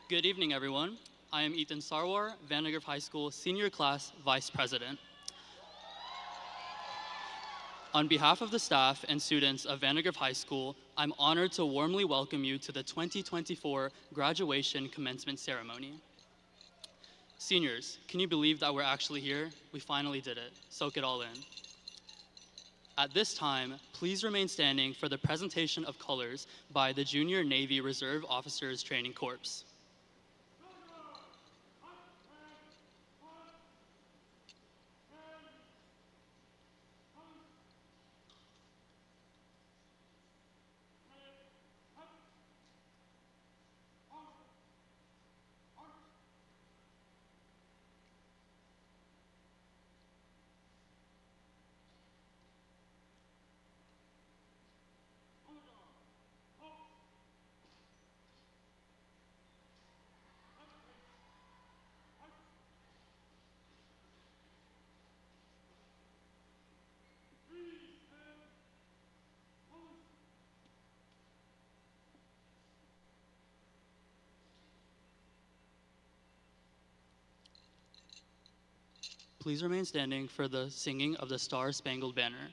Good evening, everyone. I am Ethan Sarwar, Vandegrift High School Senior Class Vice President. On behalf of the staff and students of Vandegrift High School, I'm honored to warmly welcome you to the 2024 Graduation Commencement Ceremony. Seniors, can you believe that we're actually here? We finally did it. Soak it all in. At this time, please remain standing for the presentation of colors by the Junior Navy Reserve Officers Training Corps. Please remain standing for the singing of the Star-Spangled Banner.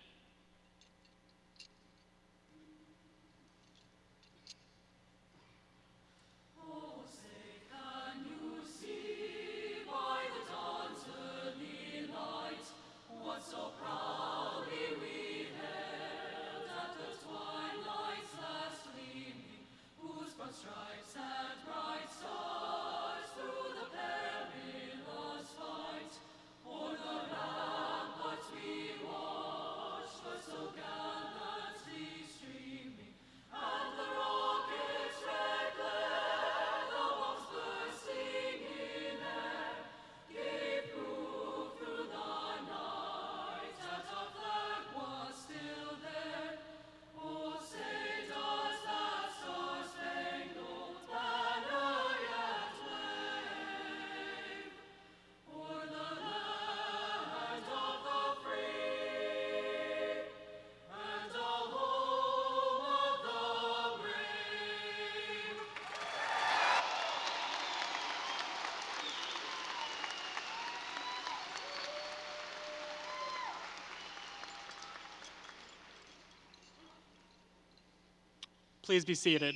Please be seated.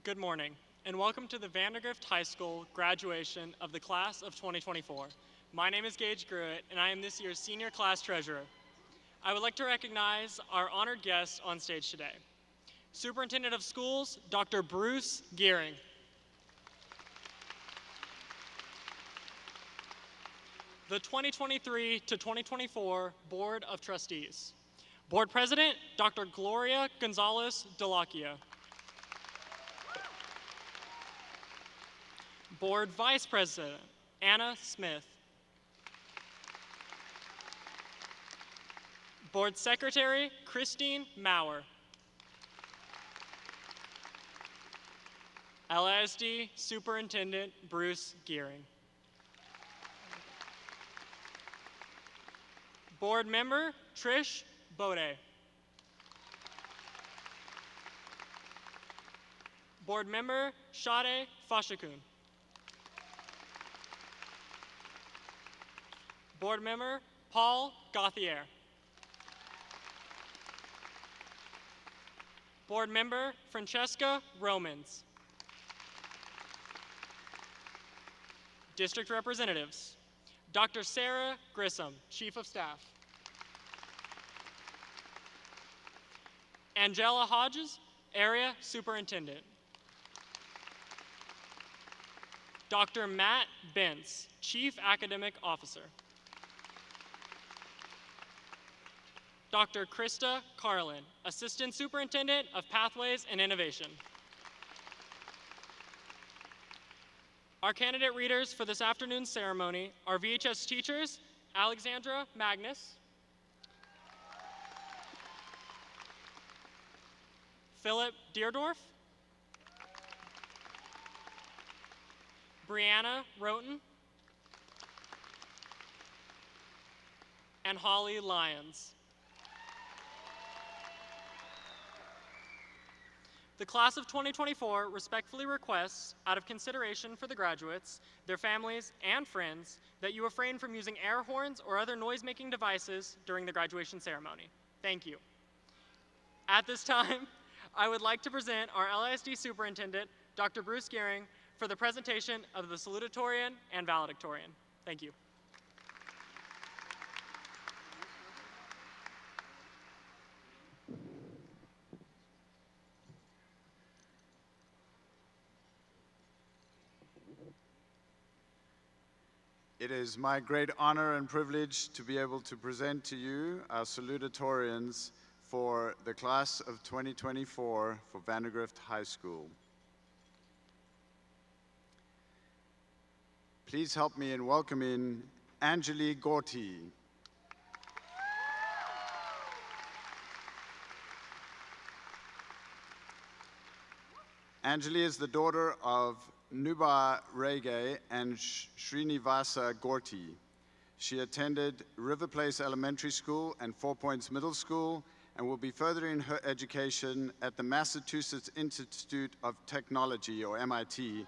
Good morning, and welcome to the Vandegrift High School graduation of the class of 2024. My name is Gage Gruitt, and I am this year's senior class treasurer. I would like to recognize our honored guests on stage today. Superintendent of Schools, Dr. Bruce Gearing. The 2023 to 2024 Board of Trustees. Board President, Dr. Gloria Gonzalez Delacchia. Board Vice President, Anna Smith. Board Secretary, Christine Maurer. LISD Superintendent, Bruce Gearing. Board Member, Trish Bode. Board Member, Shade Fashakun. Board Member, Paul Gauthier. Board Member, Francesca Romans. District Representatives, Dr. Sarah Grissom, Chief of Staff. Angela Hodges, Area Superintendent. Dr. Matt Bentz, Chief Academic Officer. Dr. Krista Carlin, Assistant Superintendent of Pathways and Innovation. Our candidate readers for this afternoon's ceremony are VHS teachers Alexandra Magnus, Philip Deerdorf, Brianna Roten, and Holly Lyons. The class of 2024 respectfully requests, out of consideration for the graduates, their families, and friends, that you refrain from using air horns or other noise-making devices during the graduation ceremony. Thank you. At this time, I would like to present our LISD Superintendent, Dr. Bruce Gearing, for the presentation of the Salutatorian and Valedictorian. Thank you. It is my great honor and privilege to be able to present to you our salutatorians for the class of 2024 for Vandegrift High School. Please help me in welcoming Anjali Gorti. Anjali is the daughter of Nuba Rege and Srinivasa Gorti. She attended River Place Elementary School and 4 Points Middle School and will be furthering her education at the Massachusetts Institute of Technology, or MIT.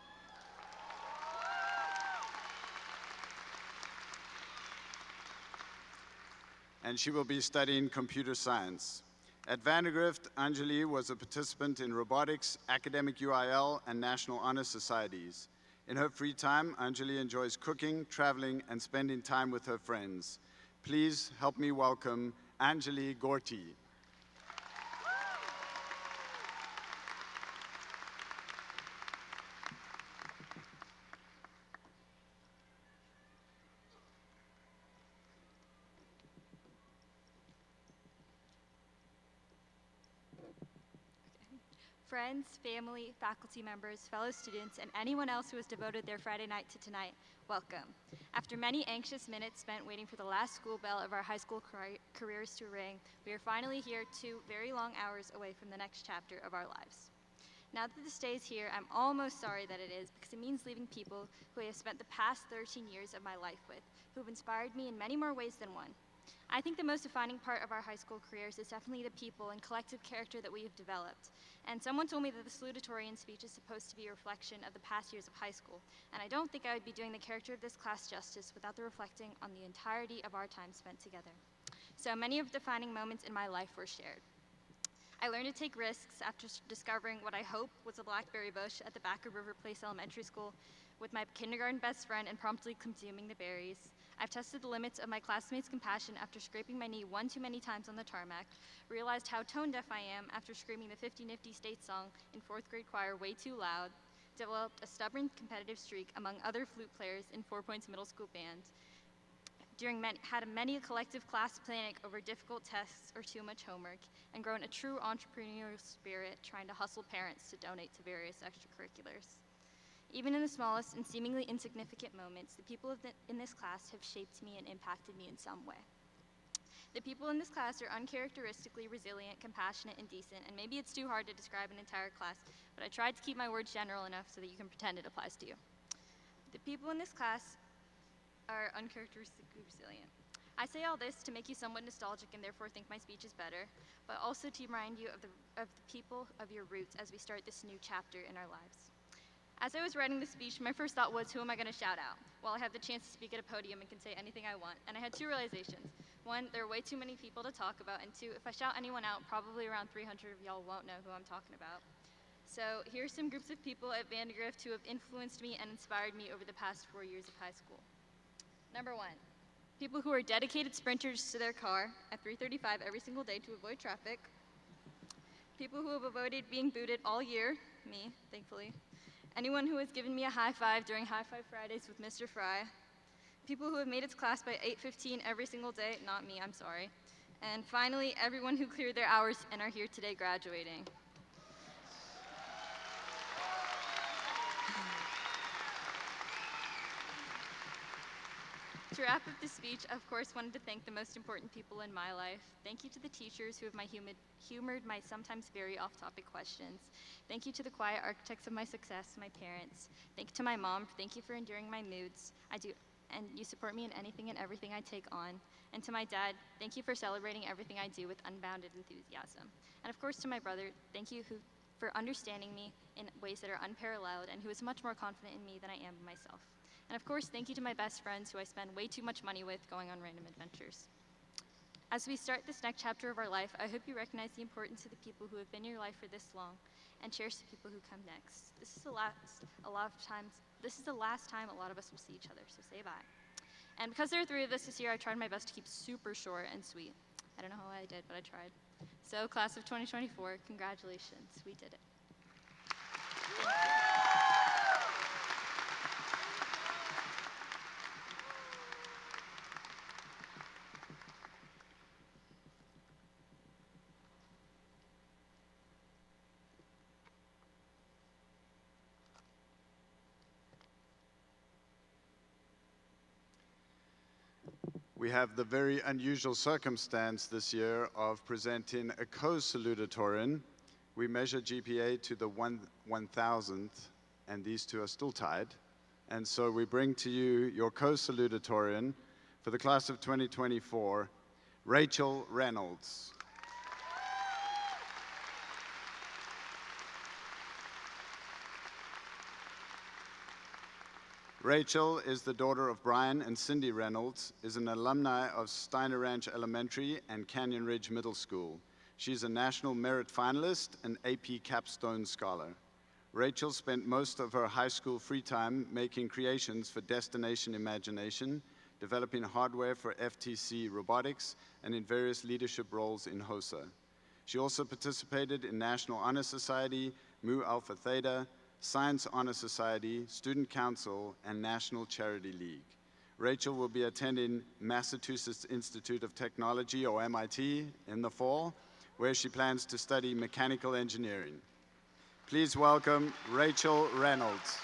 And she will be studying computer science. At Vandegrift, Anjali was a participant in robotics, academic UIL, and National Honor Societies. In her free time, Anjali enjoys cooking, traveling, and spending time with her friends. Please help me welcome Anjali Gorti. Friends, family, faculty members, fellow students, and anyone else who has devoted their Friday night to tonight, welcome. After many anxious minutes spent waiting for the last school bell of our high school careers to ring, we are finally here 2 very long hours away from the next chapter of our lives. Now that this day is here, I'm almost sorry that it is, because it means leaving people who I have spent the past 13 years of my life with, who have inspired me in many more ways than one. I think the most defining part of our high school careers is definitely the people and collective character that we have developed. And someone told me that the salutatorian speech is supposed to be a reflection of the past years of high school, and I don't think I would be doing the character of this class justice without the reflecting on the entirety of our time spent together. So many of the defining moments in my life were shared. I learned to take risks after discovering what I hope was a blackberry bush at the back of River Place Elementary School with my kindergarten best friend and promptly consuming the berries. I've tested the limits of my classmates' compassion after scraping my knee one too many times on the tarmac, realized how tone deaf I am after screaming the 50 Nifty State song in 4th grade choir way too loud, developed a stubborn competitive streak among other flute players in 4 Points Middle School band, had many a collective class panic over difficult tests or too much homework, and grown a true entrepreneurial spirit trying to hustle parents to donate to various extracurriculars. Even in the smallest and seemingly insignificant moments, the people in this class have shaped me and impacted me in some way. The people in this class are uncharacteristically resilient, compassionate, and decent, and maybe it's too hard to describe an entire class, but I tried to keep my words general enough so that you can pretend it applies to you. The people in this class are uncharacteristically resilient. I say all this to make you somewhat nostalgic and therefore think my speech is better, but also to remind you of the people of your roots as we start this new chapter in our lives. As I was writing the speech, my first thought was, who am I going to shout out? Well, I have the chance to speak at a podium and can say anything I want, and I had 2 realizations. 1, there are way too many people to talk about, and 2, if I shout anyone out, probably around 300 of y'all won't know who I'm talking about. So here's some groups of people at Vandegrift who have influenced me and inspired me over the past 4 years of high school. Number 1, people who are dedicated sprinters to their car at 3:35 every single day to avoid traffic. People who have avoided being booted all year, me, thankfully. Anyone who has given me a high five during High Five Fridays with Mr. Fry. People who have made it to class by 8:15 every single day, not me, I'm sorry. And finally, everyone who cleared their hours and are here today graduating. To wrap up the speech, I of course wanted to thank the most important people in my life. Thank you to the teachers who have humored my sometimes very off-topic questions. Thank you to the quiet architects of my success, my parents. Thank you to my mom. Thank you for enduring my moods. And you support me in anything and everything I take on. And to my dad, thank you for celebrating everything I do with unbounded enthusiasm. And of course to my brother, thank you for understanding me in ways that are unparalleled and who is much more confident in me than I am in myself. And of course, thank you to my best friends who I spend way too much money with going on random adventures. As we start this next chapter of our life, I hope you recognize the importance of the people who have been in your life for this long and cherish the people who come next. This is the last time a lot of us will see each other, so say bye. And because there are 3 of us this year, I tried my best to keep super short and sweet. I don't know how I did, but I tried. So class of 2024, congratulations, we did it. We have the very unusual circumstance this year of presenting a co-salutatorian. We measure GPA to the 1,000th, and these two are still tied. And so we bring to you your co-salutatorian for the class of 2024, Rachel Reynolds. Rachel is the daughter of Brian and Cindy Reynolds, is an alumni of Steiner Ranch Elementary and Canyon Ridge Middle School. She's a National Merit Finalist and AP Capstone Scholar. Rachel spent most of her high school free time making creations for Destination Imagination, developing hardware for FTC robotics, and in various leadership roles in HOSA. She also participated in National Honor Society, Mu Alpha Theta, Science Honor Society, Student Council, and National Charity League. Rachel will be attending Massachusetts Institute of Technology, or MIT, in the fall, where she plans to study mechanical engineering. Please welcome Rachel Reynolds.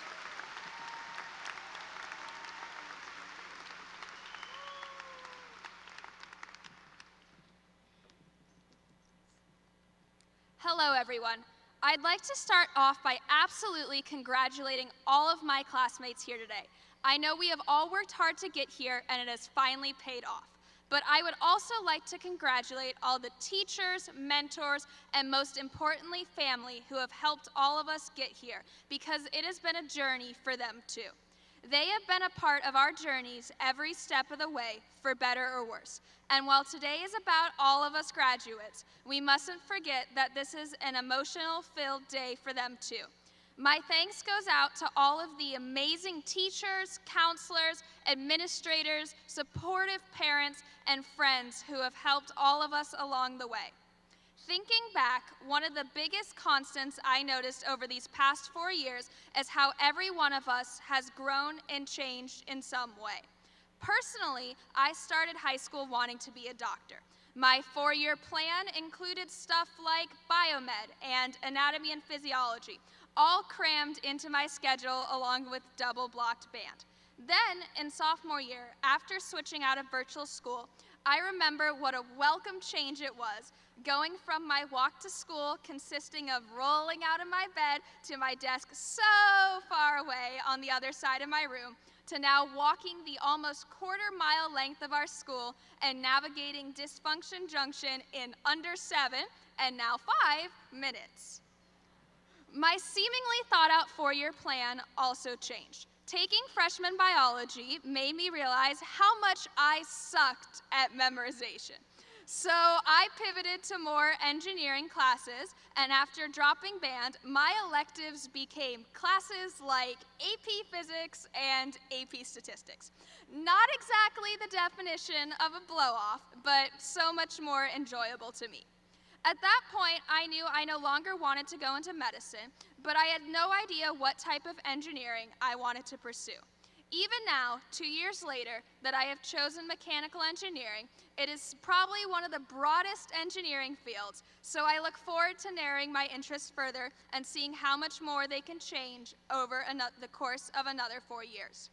Hello, everyone. I'd like to start off by absolutely congratulating all of my classmates here today. I know we have all worked hard to get here, and it has finally paid off. But I would also like to congratulate all the teachers, mentors, and most importantly, family who have helped all of us get here, because it has been a journey for them too. They have been a part of our journeys every step of the way, for better or worse. And while today is about all of us graduates, we mustn't forget that this is an emotional-filled day for them too. My thanks goes out to all of the amazing teachers, counselors, administrators, supportive parents, and friends who have helped all of us along the way. Thinking back, one of the biggest constants I noticed over these past 4 years is how every one of us has grown and changed in some way. Personally, I started high school wanting to be a doctor. My 4-year plan included stuff like biomed and anatomy and physiology, all crammed into my schedule along with double-blocked band. Then, in sophomore year, after switching out of virtual school, I remember what a welcome change it was, going from my walk to school consisting of rolling out of my bed to my desk so far away on the other side of my room, to now walking the almost quarter-mile length of our school and navigating Dysfunction Junction in under 7, and now 5, minutes. My seemingly thought-out 4-year plan also changed. Taking freshman biology made me realize how much I sucked at memorization. So I pivoted to more engineering classes, and after dropping band, my electives became classes like AP Physics and AP Statistics. Not exactly the definition of a blow-off, but so much more enjoyable to me. At that point, I knew I no longer wanted to go into medicine, but I had no idea what type of engineering I wanted to pursue. Even now, 2 years later, that I have chosen mechanical engineering, it is probably one of the broadest engineering fields, so I look forward to narrowing my interests further and seeing how much more they can change over the course of another 4 years.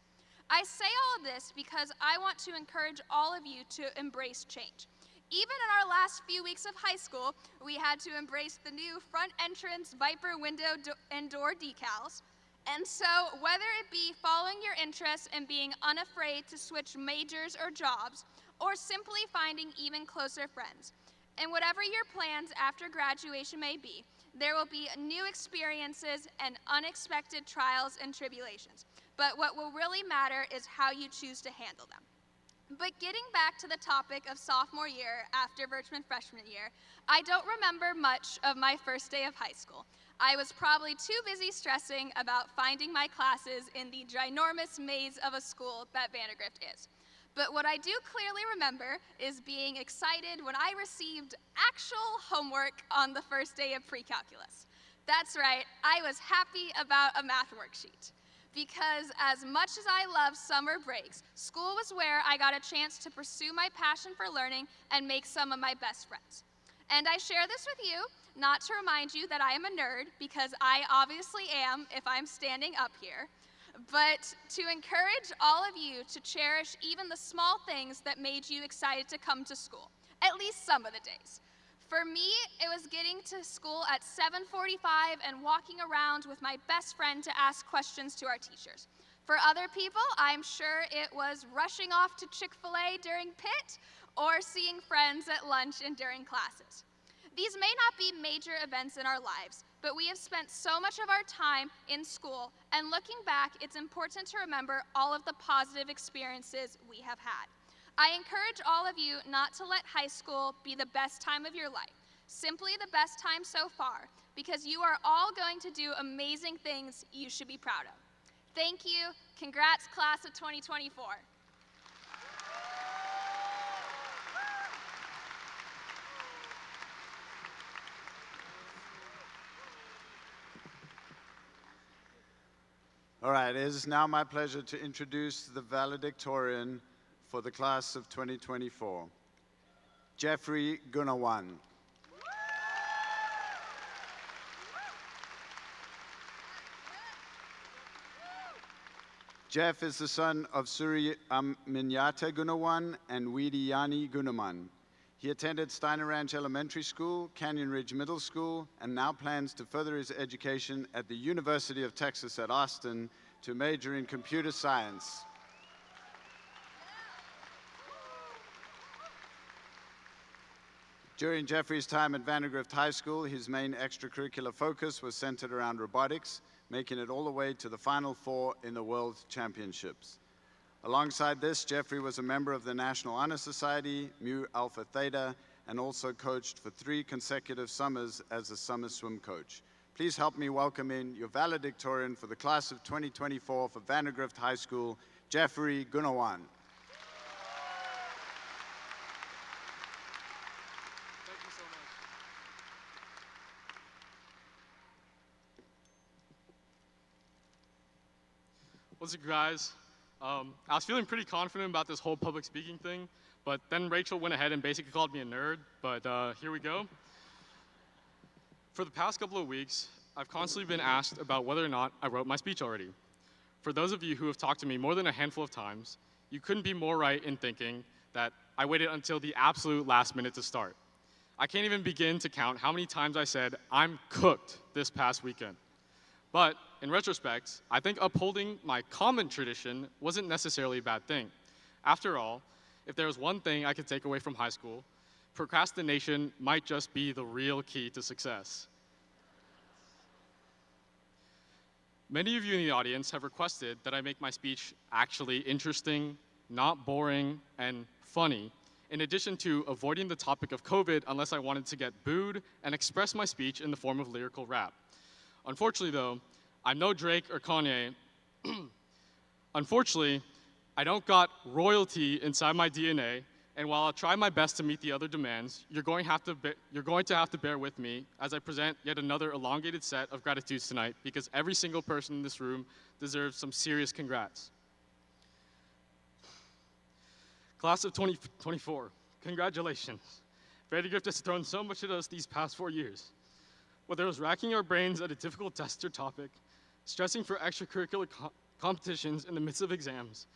I say all of this because I want to encourage all of you to embrace change. Even in our last few weeks of high school, we had to embrace the new front entrance Viper window and door decals. And so, whether it be following your interests and being unafraid to switch majors or jobs, or simply finding even closer friends, and whatever your plans after graduation may be, there will be new experiences and unexpected trials and tribulations. But what will really matter is how you choose to handle them. But getting back to the topic of sophomore year after Birchman freshman year, I don't remember much of my first day of high school. I was probably too busy stressing about finding my classes in the ginormous maze of a school that Vandegrift is. But what I do clearly remember is being excited when I received actual homework on the first day of pre-calculus. That's right, I was happy about a math worksheet. Because as much as I love summer breaks, school was where I got a chance to pursue my passion for learning and make some of my best friends. And I share this with you, not to remind you that I am a nerd, because I obviously am if I'm standing up here, but to encourage all of you to cherish even the small things that made you excited to come to school, at least some of the days. For me, it was getting to school at 7:45 and walking around with my best friend to ask questions to our teachers. For other people, I'm sure it was rushing off to Chick-fil-A during PIT or seeing friends at lunch and during classes. These may not be major events in our lives, but we have spent so much of our time in school, and looking back, it's important to remember all of the positive experiences we have had. I encourage all of you not to let high school be the best time of your life, simply the best time so far, because you are all going to do amazing things you should be proud of. Thank you. Congrats, class of 2024. All right, it is now my pleasure to introduce the valedictorian for the class of 2024, Jeffrey Gunawan. Jeff is the son of Suri Minyata Gunawan and Widiyani Gunaman. He attended Steiner Ranch Elementary School, Canyon Ridge Middle School, and now plans to further his education at the University of Texas at Austin to major in computer science. During Jeffrey's time at Vandegrift High School, his main extracurricular focus was centered around robotics, making it all the way to the Final Four in the World Championships. Alongside this, Jeffrey was a member of the National Honor Society, Mu Alpha Theta, and also coached for 3 consecutive summers as a summer swim coach. Please help me welcome in your valedictorian for the class of 2024 for Vandegrift High School, Jeffrey Gunawan. Thank you so much. What's up, guys? I was feeling pretty confident about this whole public speaking thing, but then Rachel went ahead and basically called me a nerd, but here we go. For the past couple of weeks, I've constantly been asked about whether or not I wrote my speech already. For those of you who have talked to me more than a handful of times, you couldn't be more right in thinking that I waited until the absolute last minute to start. I can't even begin to count how many times I said, "I'm cooked" this past weekend. But in retrospect, I think upholding my common tradition wasn't necessarily a bad thing. After all, if there was one thing I could take away from high school, procrastination might just be the real key to success. Many of you in the audience have requested that I make my speech actually interesting, not boring, and funny, in addition to avoiding the topic of COVID unless I wanted to get booed and express my speech in the form of lyrical rap. Unfortunately, though, I'm no Drake or Kanye. Unfortunately, I don't got royalty inside my DNA, and while I'll try my best to meet the other demands, you're going to have to bear with me as I present yet another elongated set of gratitudes tonight, because every single person in this room deserves some serious congrats. Class of 2024, congratulations. Vandegrift has thrown so much at us these past 4 years. Whether it was racking our brains at a difficult test or topic, stressing for extracurricular competitions in the midst of exams,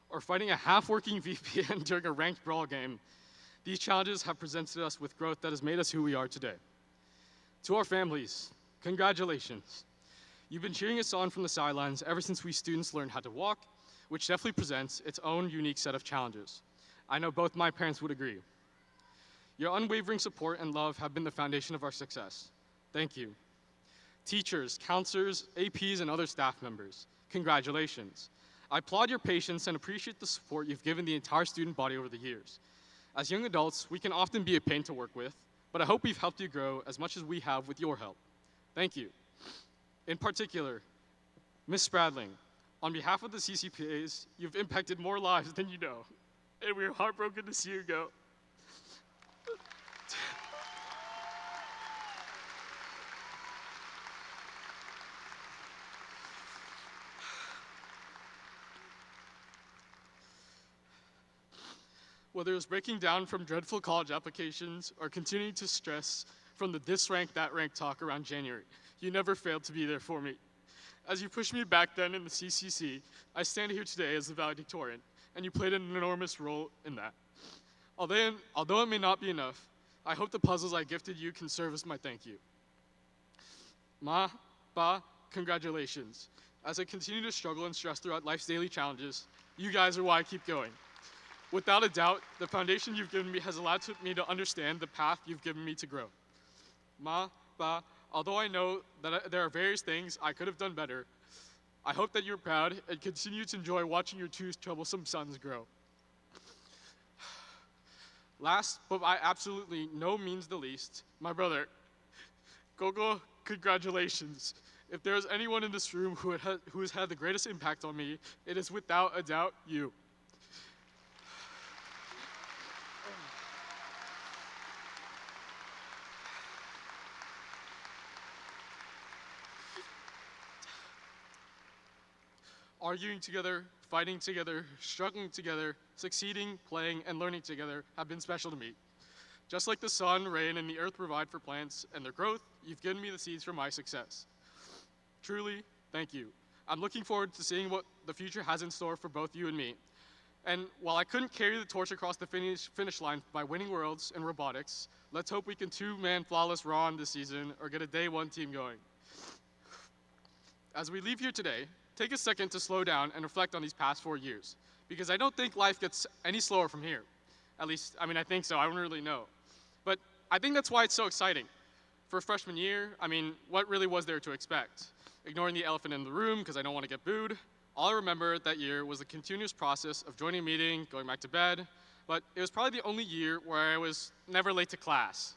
or fighting a half-working VPN during a ranked brawl game, these challenges have presented us with growth that has made us who we are today. To our families, congratulations. You've been cheering us on from the sidelines ever since we students learned how to walk, which definitely presents its own unique set of challenges. I know both my parents would agree. Your unwavering support and love have been the foundation of our success. Thank you. Teachers, counselors, APs, and other staff members, congratulations. I applaud your patience and appreciate the support you've given the entire student body over the years. As young adults, we can often be a pain to work with, but I hope we've helped you grow as much as we have with your help. Thank you. In particular, Ms. Spradling, on behalf of the CCPAs, you've impacted more lives than you know, and we're heartbroken to see you go. Whether it's breaking down from dreadful college applications or continuing to stress from the this rank, that rank talk around January, you never failed to be there for me. As you pushed me back then in the CCC, I stand here today as the valedictorian, and you played an enormous role in that. Although it may not be enough, I hope the puzzles I gifted you can serve as my thank you. Ma, Pa, congratulations. As I continue to struggle and stress throughout life's daily challenges, you guys are why I keep going. Without a doubt, the foundation you've given me has allowed me to understand the path you've given me to grow. Ma, Pa, although I know that there are various things I could have done better, I hope that you're proud and continue to enjoy watching your two troublesome sons grow. Last, but by absolutely no means the least, my brother, Gogo, congratulations. If there is anyone in this room who has had the greatest impact on me, it is without a doubt you. Arguing together, fighting together, struggling together, succeeding, playing, and learning together have been special to me. Just like the sun, rain, and the earth provide for plants and their growth, you've given me the seeds for my success. Truly, thank you. I'm looking forward to seeing what the future has in store for both you and me. And while I couldn't carry the torch across the finish line by winning worlds in robotics, let's hope we can two-man flawless Ron this season or get a day one team going. As we leave here today, take a second to slow down and reflect on these past 4 years, because I don't think life gets any slower from here. At least, I think so, I don't really know. But I think that's why it's so exciting. For freshman year, what really was there to expect? Ignoring the elephant in the room because I don't want to get booed. All I remember that year was the continuous process of joining a meeting, going back to bed, but it was probably the only year where I was never late to class.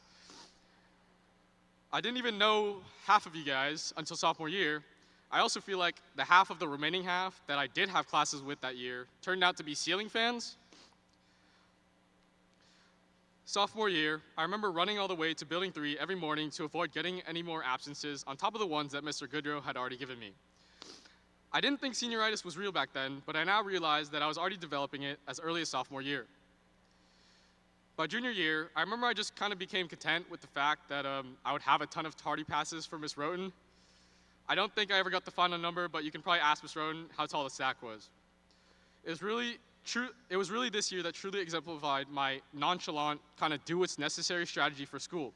I didn't even know half of you guys until sophomore year. I also feel like the half of the remaining half that I did have classes with that year turned out to be ceiling fans. Sophomore year, I remember running all the way to Building 3 every morning to avoid getting any more absences on top of the ones that Mr. Goodrow had already given me. I didn't think senioritis was real back then, but I now realize that I was already developing it as early as sophomore year. By junior year, I remember I just kind of became content with the fact that I would have a ton of tardy passes for Miss Roten. I don't think I ever got the final number, but you can probably ask Miss Roten how tall the stack was. It was really this year that truly exemplified my nonchalant, kind of do what's necessary strategy for school.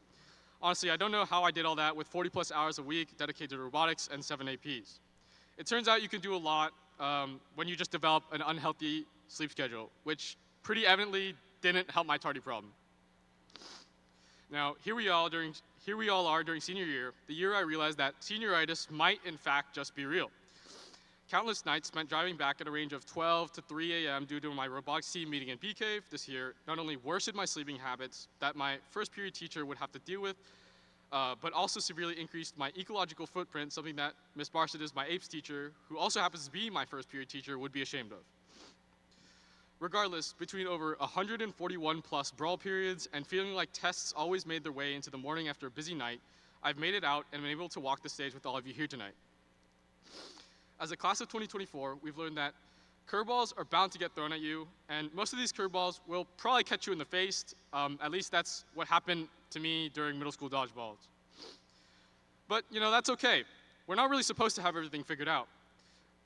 Honestly, I don't know how I did all that with 40+ hours a week dedicated to robotics and 7 APs. It turns out you can do a lot when you just develop an unhealthy sleep schedule, which pretty evidently didn't help my tardy problem. Now, here we all are during senior year, the year I realized that senioritis might in fact just be real. Countless nights spent driving back at a range of 12 to 3 a.m. due to my robotics team meeting in Bee Cave this year not only worsened my sleeping habits that my first period teacher would have to deal with, but also severely increased my ecological footprint, something that Ms. Barset, my APES teacher, who also happens to be my first period teacher, would be ashamed of. Regardless, between over 141+ brawl periods and feeling like tests always made their way into the morning after a busy night, I've made it out and been able to walk the stage with all of you here tonight. As a class of 2024, we've learned that curveballs are bound to get thrown at you, and most of these curveballs will probably catch you in the face. At least that's what happened to me during middle school dodgeballs. But, that's okay. We're not really supposed to have everything figured out.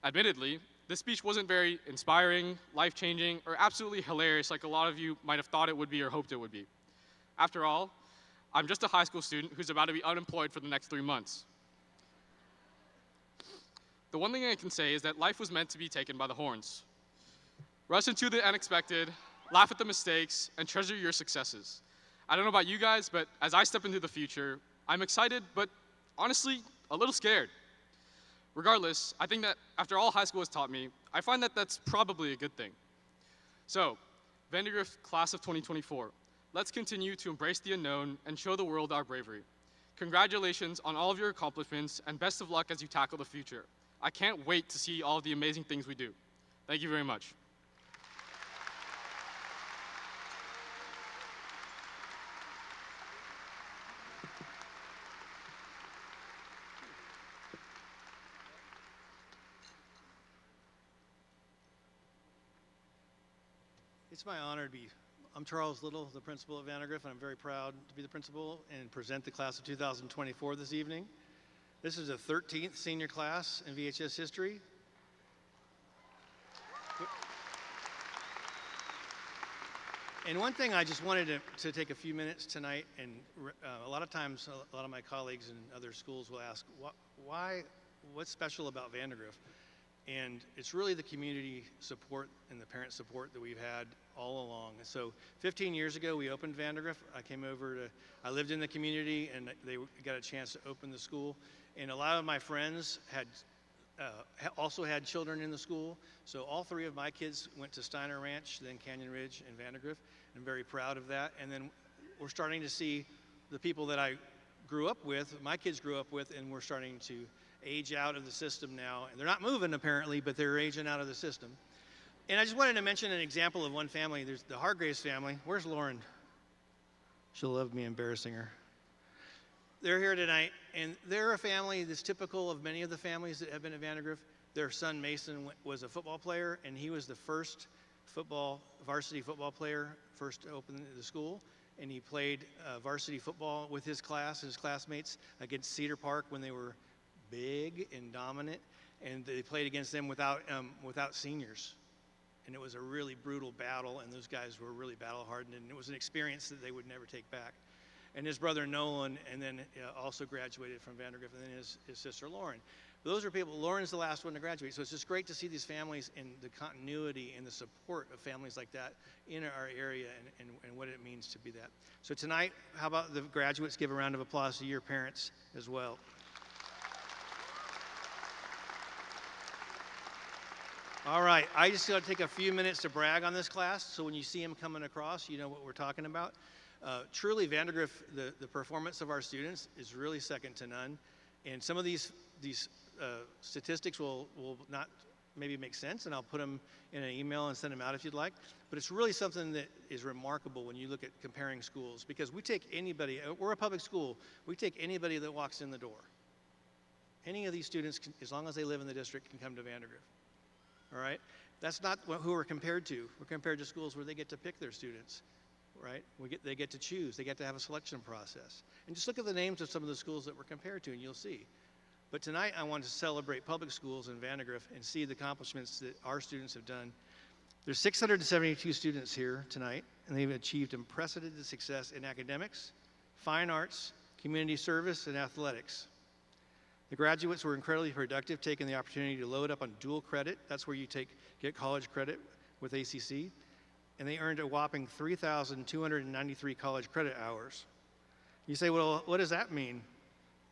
Admittedly, this speech wasn't very inspiring, life-changing, or absolutely hilarious like a lot of you might have thought it would be or hoped it would be. After all, I'm just a high school student who's about to be unemployed for the next 3 months. The one thing I can say is that life was meant to be taken by the horns. Rush into the unexpected, laugh at the mistakes, and treasure your successes. I don't know about you guys, but as I step into the future, I'm excited, but honestly, a little scared. Regardless, I think that after all high school has taught me, I find that that's probably a good thing. So, Vandegrift Class of 2024, let's continue to embrace the unknown and show the world our bravery. Congratulations on all of your accomplishments, and best of luck as you tackle the future. I can't wait to see all of the amazing things we do. Thank you very much. It's my honor to be, I'm Charles Little, the principal at Vandegrift, and I'm very proud to be the principal and present the class of 2024 this evening. This is the 13th senior class in VHS history. And one thing I just wanted to take a few minutes tonight, and a lot of times, a lot of my colleagues in other schools will ask, what's special about Vandegrift? And it's really the community support and the parent support that we've had all along. So 15 years ago, we opened Vandegrift. I lived in the community, and they got a chance to open the school. And a lot of my friends had also had children in the school. So all 3 of my kids went to Steiner Ranch, then Canyon Ridge and Vandegrift. I'm very proud of that. And then we're starting to see the people that I grew up with, my kids grew up with, and we're starting to age out of the system now. And they're not moving apparently, but they're aging out of the system. And I just wanted to mention an example of one family. There's the Hargraves family. Where's Lauren? She'll love me embarrassing her. They're here tonight, and they're a family that's typical of many of the families that have been at Vandegrift. Their son Mason was a football player, and he was the first varsity football player, first to open the school. And he played varsity football with his classmates against Cedar Park when they were big and dominant, and they played against them without seniors. And it was a really brutal battle, and those guys were really battle hardened, and it was an experience that they would never take back. And his brother Nolan, and then also graduated from Vandegrift, and then his sister Lauren. Those are people. Lauren's the last one to graduate, so it's just great to see these families and the continuity and the support of families like that in our area, and what it means to be that. So tonight, how about the graduates give a round of applause to your parents as well. All right, I just got to take a few minutes to brag on this class, so when you see them coming across, you know what we're talking about. Truly, Vandegrift, the performance of our students is really second to none, and some of these statistics will not maybe make sense, and I'll put them in an email and send them out if you'd like, but it's really something that is remarkable when you look at comparing schools, because we take anybody, we're a public school, we take anybody that walks in the door. Any of these students, as long as they live in the district, can come to Vandegrift. All right? That's not who we're compared to. We're compared to schools where they get to pick their students, right? They get to choose. They get to have a selection process. And just look at the names of some of the schools that we're compared to, and you'll see. But tonight, I want to celebrate public schools in Vandegrift and see the accomplishments that our students have done. There's 672 students here tonight, and they've achieved unprecedented success in academics, fine arts, community service, and athletics. The graduates were incredibly productive, taking the opportunity to load up on dual credit. That's where you get college credit with ACC. And they earned a whopping 3,293 college credit hours. You say, well, what does that mean?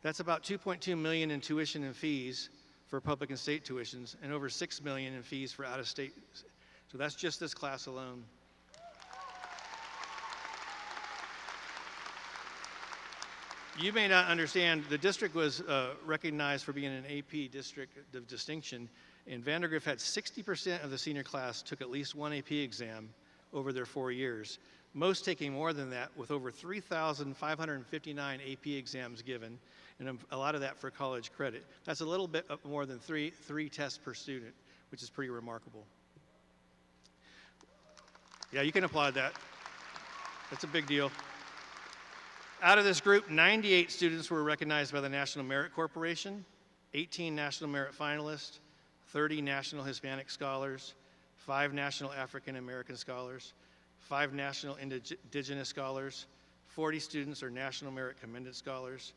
That's about $2.2 million in tuition and fees for public and state tuitions, and over $6 million in fees for out-of-state. So that's just this class alone. You may not understand, the district was recognized for being an AP district of distinction, and Vandegrift had 60% of the senior class took at least one AP exam over their 4 years, most taking more than that, with over 3,559 AP exams given, and a lot of that for college credit. That's a little bit more than three tests per student, which is pretty remarkable. Yeah, you can applaud that. That's a big deal. Out of this group, 98 students were recognized by the National Merit Corporation, 18 National Merit finalists, 30 National Hispanic Scholars, 5 National African American Scholars, 5 National Indigenous Scholars, 40 students are National Merit Commended Scholars,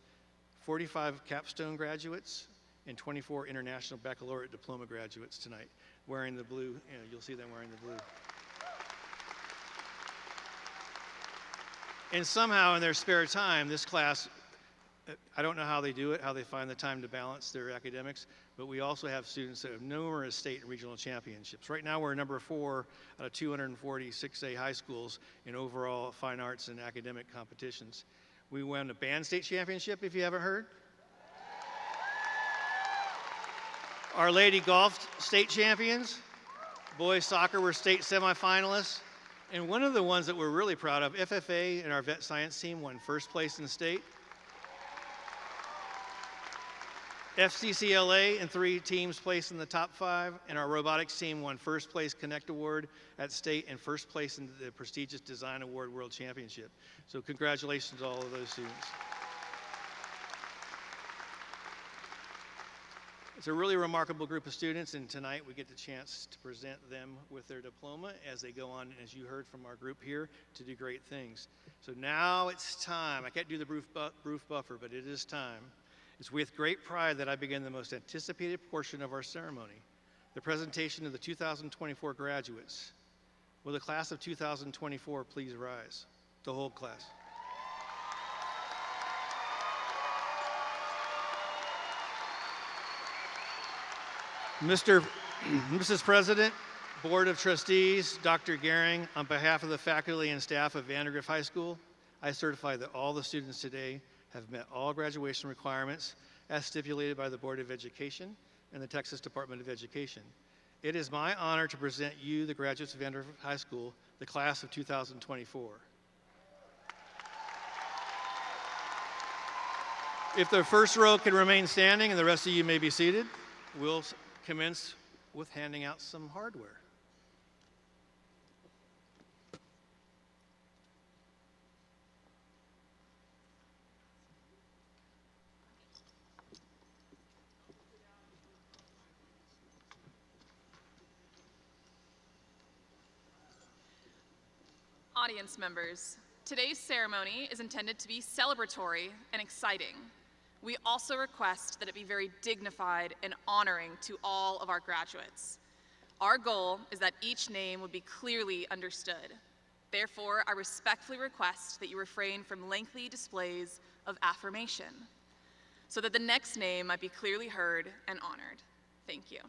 45 capstone graduates, and 24 International Baccalaureate Diploma graduates tonight wearing the blue. You'll see them wearing the blue. And somehow in their spare time, this class, I don't know how they do it, how they find the time to balance their academics, but we also have students that have numerous state and regional championships. Right now we're number 4 out of 246A high schools in overall fine arts and academic competitions. We won a band state championship, if you haven't heard. Our lady golf state champions. Boys soccer were state semifinalists. And one of the ones that we're really proud of, FFA and our vet science team won first place in the state. FCCLA and 3 teams placed in the top 5, and our robotics team won first place Connect Award at state and first place in the prestigious Design Award World Championship. So congratulations to all of those students. It's a really remarkable group of students, and tonight we get the chance to present them with their diploma as they go on, as you heard from our group here, to do great things. So now it's time. I can't do the roof buffer, but it is time. It's with great pride that I begin the most anticipated portion of our ceremony, the presentation of the 2024 graduates. Will the class of 2024 please rise? The whole class. Mrs. President, Board of Trustees, Dr. Gehring, on behalf of the faculty and staff of Vandegrift High School, I certify that all the students today have met all graduation requirements as stipulated by the Board of Education and the Texas Department of Education. It is my honor to present you, the graduates of Vandegrift High School, the class of 2024. If the first row can remain standing and the rest of you may be seated, we'll commence with handing out some hardware. Audience members, today's ceremony is intended to be celebratory and exciting. We also request that it be very dignified and honoring to all of our graduates. Our goal is that each name would be clearly understood. Therefore, I respectfully request that you refrain from lengthy displays of affirmation so that the next name might be clearly heard and honored. Thank you.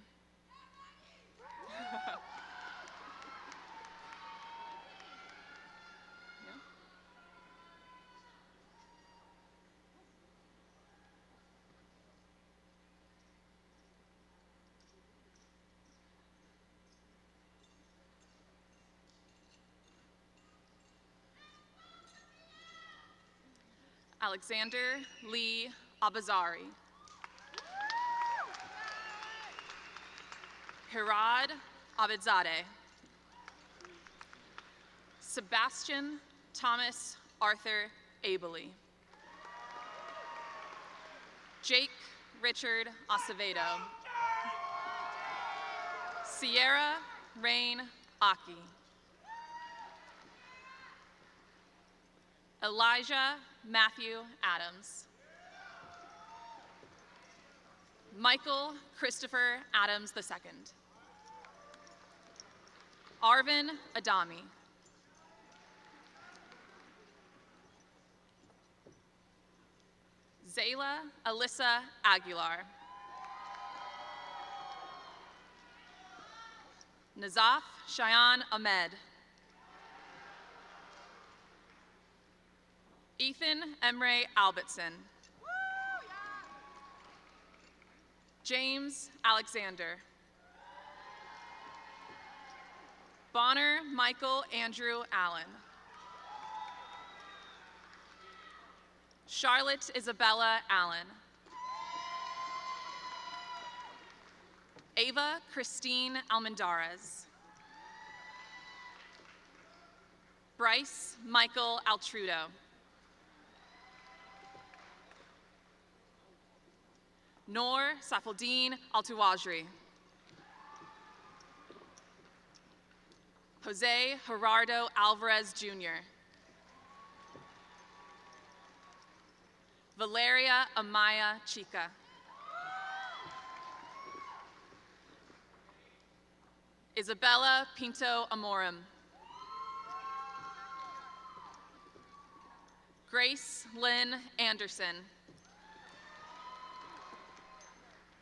Alexander Lee Abazari. Hirad Abidzadeh. Sebastian Thomas Arthur Abely. Jake Richard Acevedo. Sierra Rain Aki. Elijah Matthew Adams. Michael Christopher Adams II. Arvin Adami. Zayla Alyssa Aguilar. Nazaf Cheyenne Ahmed. Ethan Emre Albertson. James Alexander. Bonner Michael Andrew Allen. Charlotte Isabella Allen. Ava Christine Almendarez. Bryce Michael Altrudo. Noor Safuldin Altuwajri. Jose Gerardo Alvarez Jr. Valeria Amaya Chica. Isabella Pinto Amorim. Grace Lynn Anderson.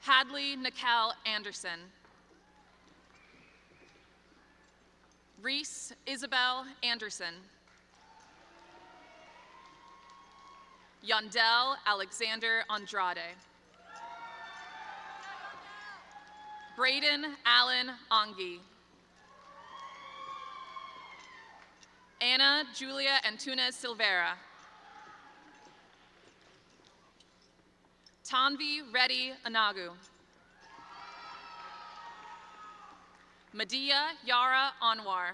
Hadley Nikel Anderson. Reese Isabel Anderson. Yondell Alexander Andrade. Braden Allen Ongi. Anna Julia Antunes Silvera. Tanvi Reddy Anagu. Medea Yara Anwar.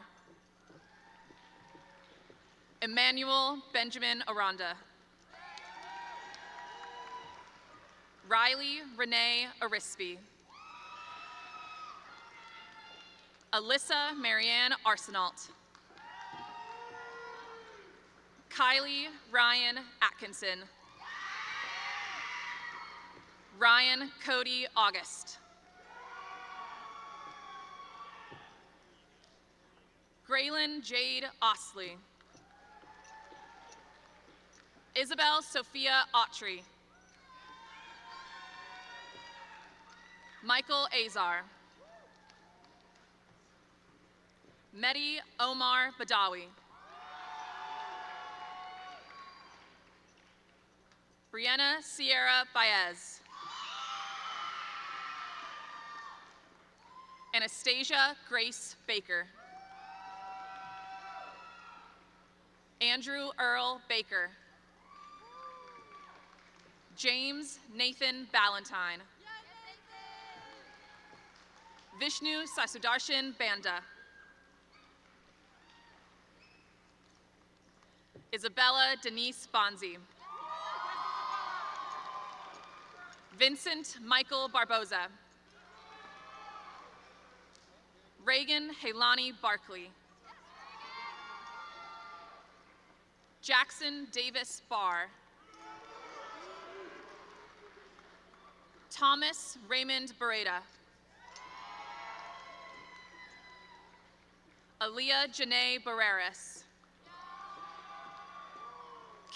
Emmanuel Benjamin Aranda. Riley Renee Arispi. Alyssa Marianne Arsenault. Kylie Ryan Atkinson. Ryan Cody August. Graylin Jade Osley. Isabel Sophia Autry. Michael Azar. Mehdi Omar Badawi. Brianna Sierra Baez. Anastasia Grace Baker. Andrew Earl Baker. James Nathan Ballantyne. Vishnu Sasudarshan Banda. Isabella Denise Bonzi. Vincent Michael Barboza. Reagan Haylani Barkley. Jackson Davis Barr. Thomas Raymond Beretta. Aaliyah Janae Barreras.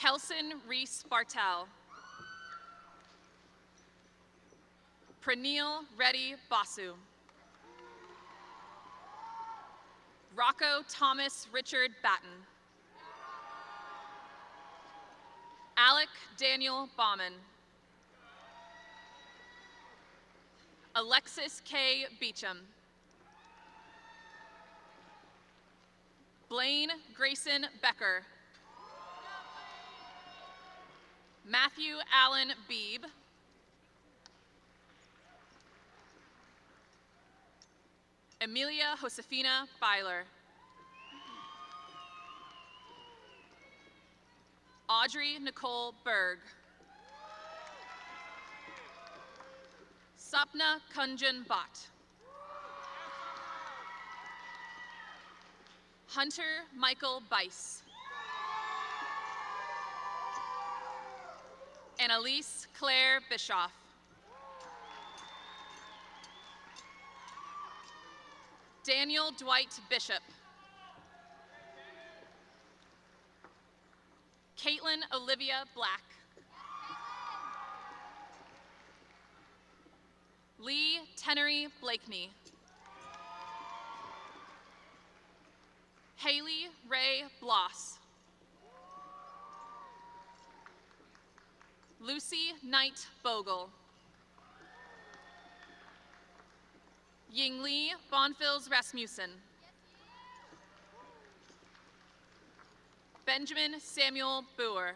Kelson Reese Bartel. Praneel Reddy Basu. Rocco Thomas Richard Batten. Alec Daniel Bauman. Alexis K. Beecham. Blaine Grayson Becker. Matthew Allen Beebe. Emilia Josefina Byler. Audrey Nicole Berg. Sapna Kunjan Bhatt. Hunter Michael Bice. Annalise Claire Bischoff. Daniel Dwight Bishop. Caitlin Olivia Black. Lee Tenery Blakeney. Haley Ray Bloss. Lucy Knight Bogle. Yingli Bonfils Rasmussen. Benjamin Samuel Boer.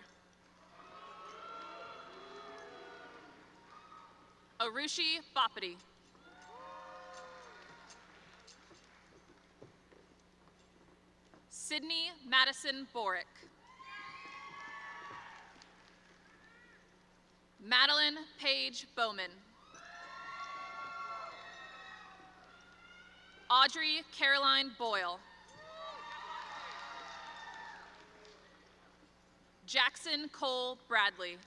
Arushi Bapati. Sydney Madison Borick. Madeline Paige Bowman. Audrey Caroline Boyle. Jackson Cole Bradley.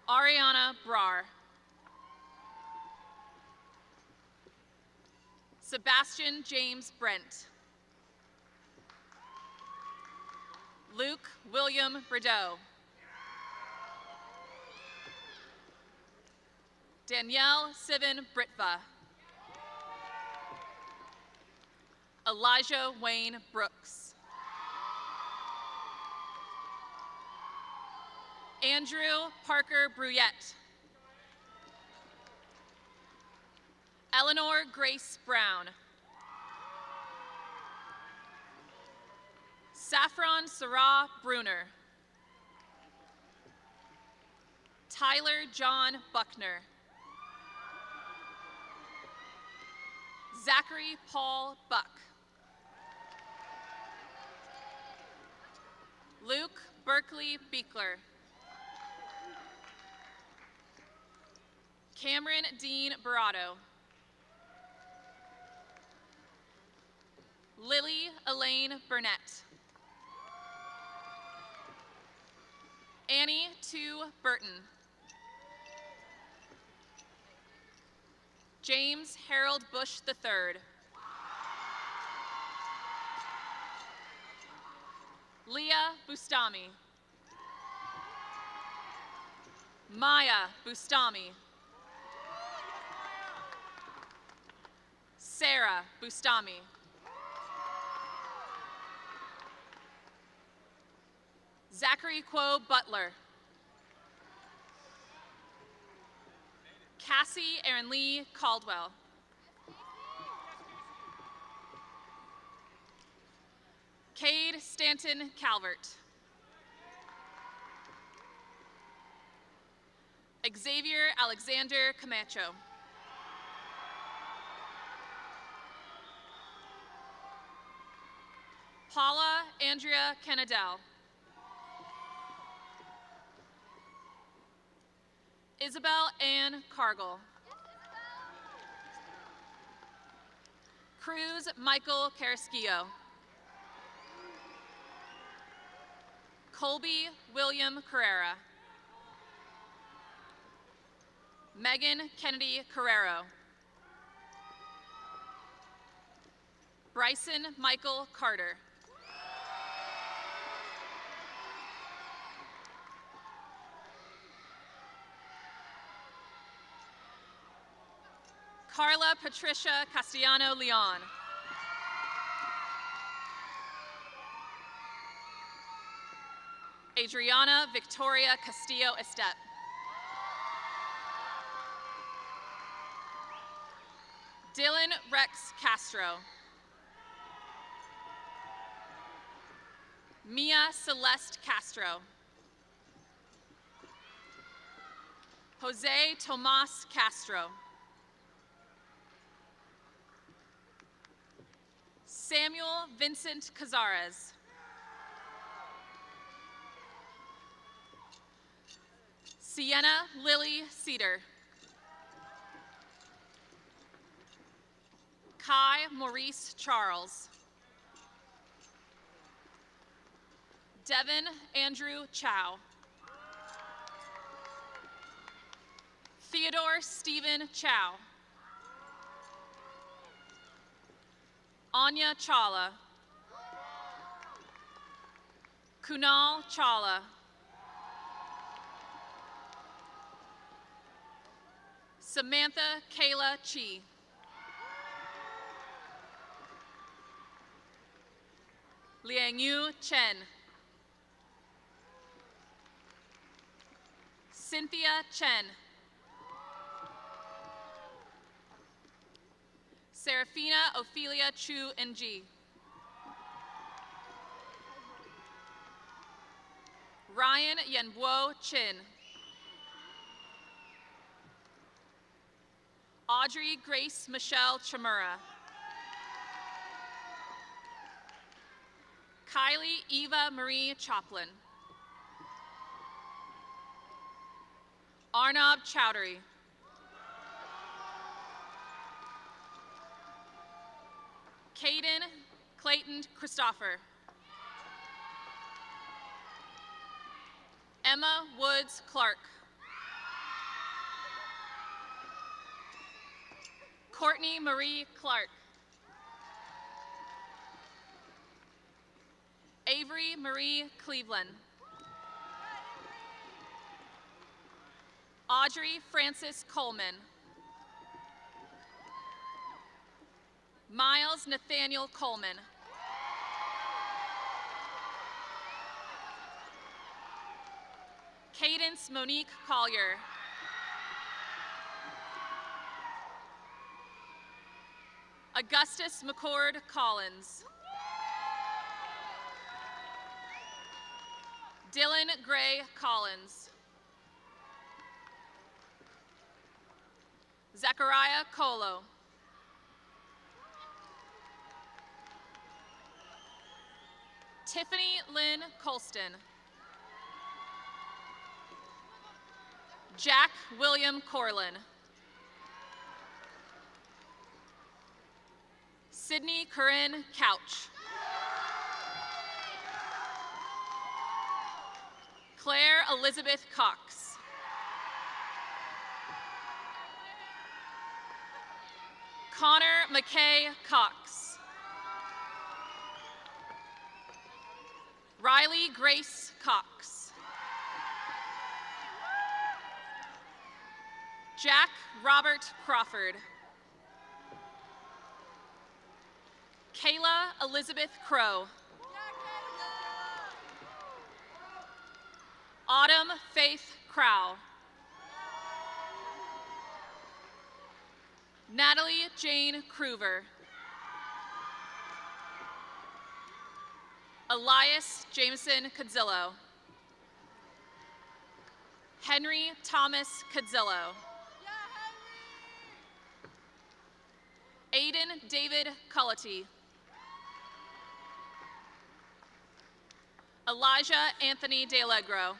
Ariana Brar. Sebastian James Brent. Luke William Brideau. Danielle Sivan Britva. Elijah Wayne Brooks. Andrew Parker Bruyette. Eleanor Grace Brown. Saffron Sarah Bruner. Tyler John Buckner. Zachary Paul Buck. Luke Berkeley Beekler. Cameron Dean Barato. Lily Elaine Burnett. Annie Tu Burton. James Harold Bush III. Leah Bustami. Maya Bustami. Sarah Bustami. Zachary Quo Butler. Cassie Erin Lee Caldwell. Cade Stanton Calvert. Xavier Alexander Camacho. Paula Andrea Canadell. Isabel Ann Cargill. Cruz Michael Carrasquillo. Colby William Carrera. Megan Kennedy Carrero. Bryson Michael Carter. Carla Patricia Castellano Leon. Adriana Victoria Castillo Estep. Dylan Rex Castro. Mia Celeste Castro. Jose Tomas Castro. Samuel Vincent Cazares. Sienna Lily Cedar. Kai Maurice Charles. Devin Andrew Chow. Theodore Stephen Chow. Anya Chawla. Kunal Chawla. Samantha Kayla Chi. Liangyu Chen. Cynthia Chen. Serafina Ophelia Chu Ng. Ryan Yenbo Chin. Audrey Grace Michelle Chamura. Kylie Eva Marie Choplin. Arnab Chowdhury. Caden Clayton Christopher. Emma Woods Clark. Courtney Marie Clark. Avery Marie Cleveland. Audrey Francis Coleman. Miles Nathaniel Coleman. Cadence Monique Collier. Augustus McCord Collins. Dylan Gray Collins. Zechariah Colo. Tiffany Lynn Colston. Jack William Corlin. Sydney Corinne Couch. Claire Elizabeth Cox. Connor McKay Cox. Riley Grace Cox. Jack Robert Crawford. Kayla Elizabeth Crow. Autumn Faith Crow. Natalie Jane Kruver. Elias Jameson Cadzillo. Henry Thomas Cadzillo. Aiden David Cullity. Elijah Anthony DeAllegro.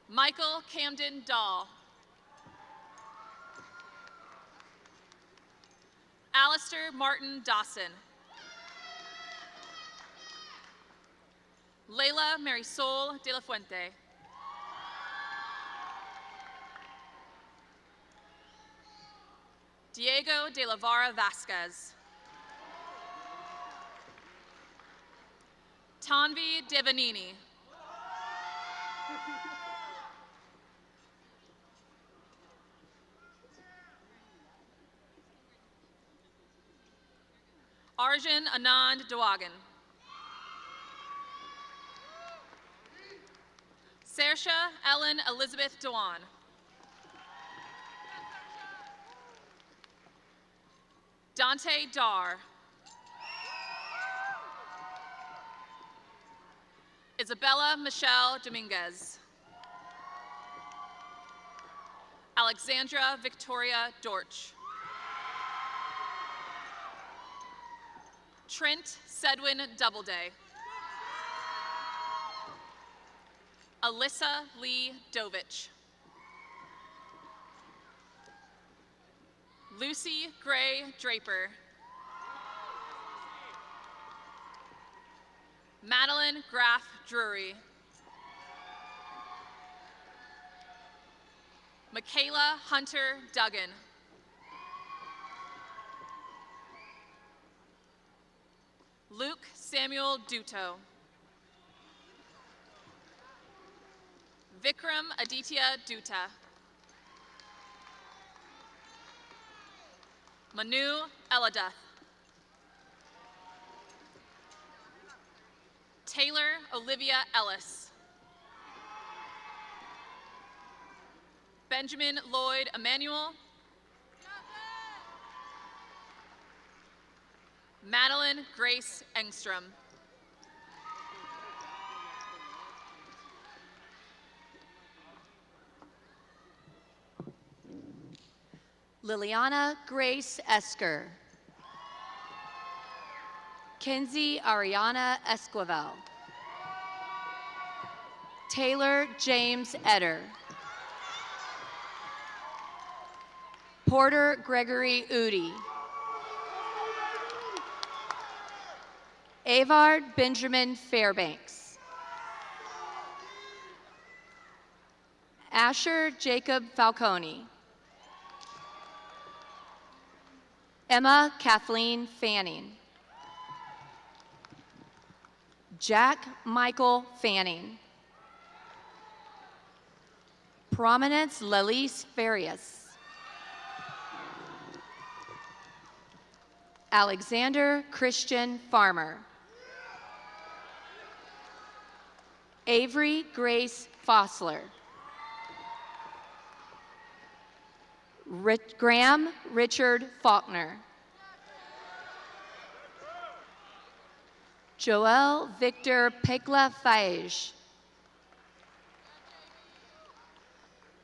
Michael Camden Dahl. Alistair Martin Dawson. Layla Marisol de la Fuente. Diego de la Vara Vasquez. Tanvi Devanini. Arjun Anand Dawagan. Saoirse Ellen Elizabeth Dewan. Dante Dar. Isabella Michelle Dominguez. Alexandra Victoria Dorch. Trent Sedwin Doubleday. Alyssa Lee Dovich. Lucy Gray Draper. Madeline Graff Drury. Michaela Hunter Duggan. Luke Samuel Duto. Vikram Aditya Dutta. Manu Eladuth. Taylor Olivia Ellis. Benjamin Lloyd Emanuel. Madeline Grace Engstrom. Liliana Grace Esker. Kinsey Ariana Esquivel. Taylor James Eder. Porter Gregory Udi. Avard Benjamin Fairbanks. Asher Jacob Falcone. Emma Kathleen Fanning. Jack Michael Fanning. Prominence Lalise Farias. Alexander Christian Farmer. Avery Grace Fossler. Graham Richard Faulkner. Joel Victor Pekla Fage.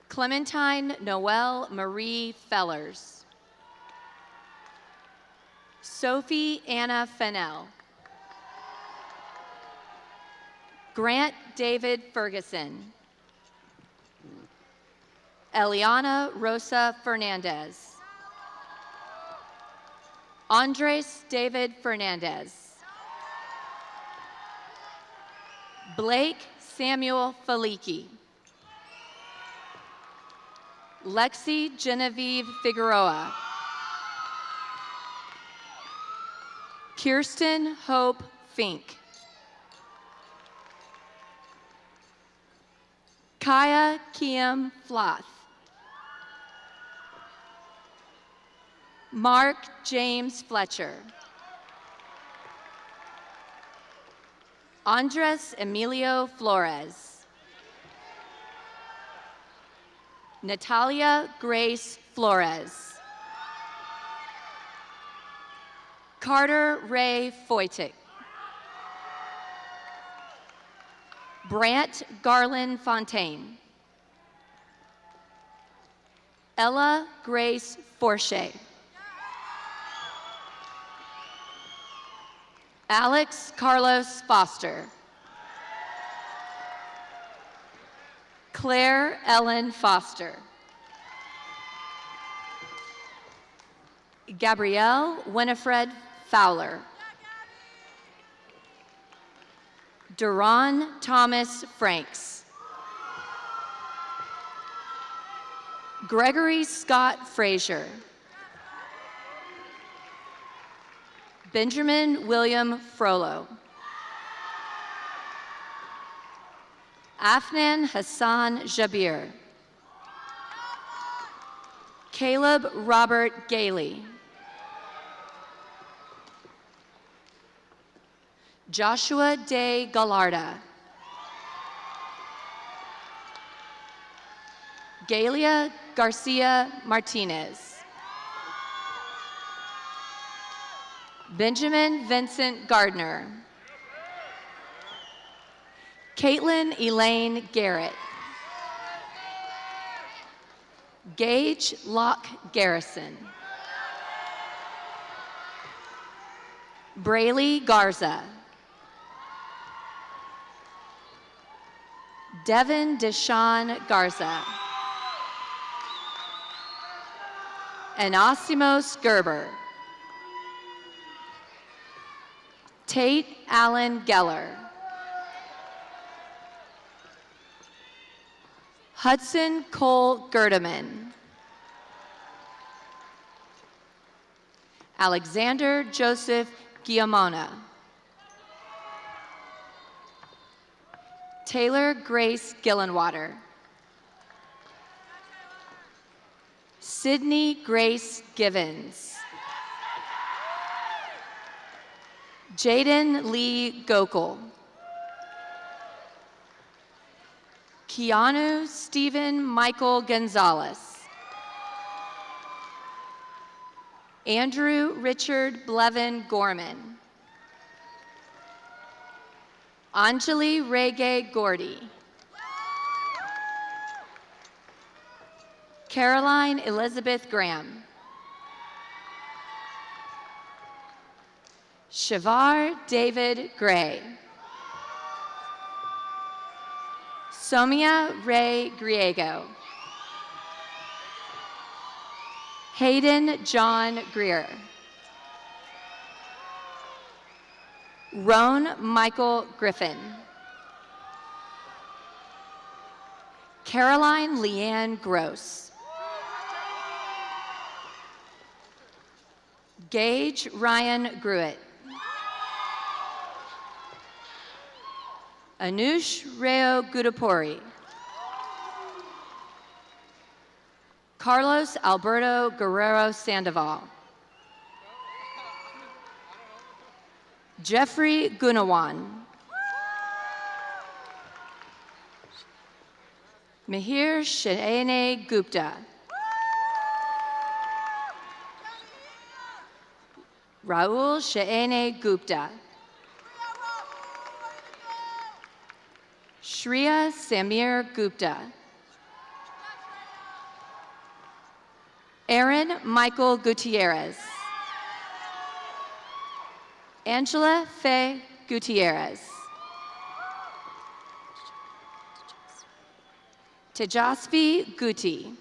Clementine Noel Marie Fellers. Sophie Anna Fennell. Grant David Ferguson. Eliana Rosa Fernandez. Andres David Fernandez. Blake Samuel Faliki. Lexi Genevieve Figueroa. Kirsten Hope Fink. Kaya Kiem Floth. Mark James Fletcher. Andres Emilio Flores. Natalia Grace Flores. Carter Ray Foytick. Brant Garland Fontaine. Ella Grace Forche. Alex Carlos Foster. Claire Ellen Foster. Gabrielle Winifred Fowler. Duran Thomas Franks. Gregory Scott Frazier. Benjamin William Frollo. Afnan Hassan Jabir. Caleb Robert Gailey. Joshua Day Gallarda. Galia Garcia Martinez. Benjamin Vincent Gardner. Caitlin Elaine Garrett. Gage Locke Garrison. Braylee Garza. Devin Deshawn Garza. Anasimos Gerber. Tate Allen Geller. Hudson Cole Gerdeman. Alexander Joseph Guillamona. Taylor Grace Gillenwater. Sydney Grace Givens. Jaden Lee Gokul. Keanu Stephen Michael Gonzalez. Andrew Richard Blevin Gorman. Anjali Rege Gordy. Caroline Elizabeth Graham. Shavar David Gray. Somia Ray Griego. Hayden John Greer. Roan Michael Griffin. Caroline Leanne Gross. Gage Ryan Gruitt. Anush Reo Gudapuri. Carlos Alberto Guerrero Sandoval. Jeffrey Gunawan. Mihir Shane Gupta. Raul Shane Gupta. Shreya Samir Gupta. Aaron Michael Gutierrez. Angela Faye Gutierrez. Tejasvi Guti.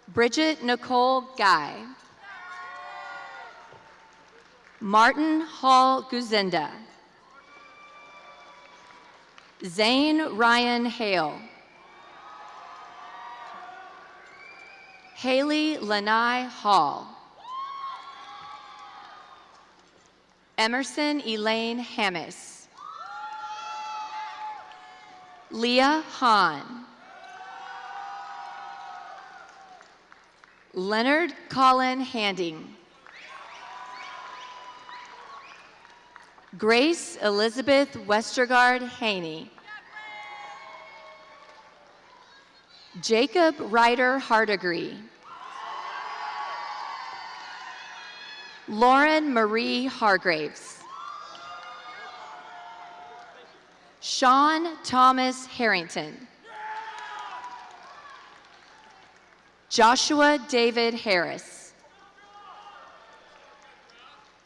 Bridget Nicole Guy. Martin Hall Guzinda. Zane Ryan Hale. Haley Lanai Hall. Emerson Elaine Hammis. Leah Hahn. Leonard Colin Handing. Grace Elizabeth Westergaard Haney. Jacob Ryder Hardegree. Lauren Marie Hargraves. Sean Thomas Harrington. Joshua David Harris.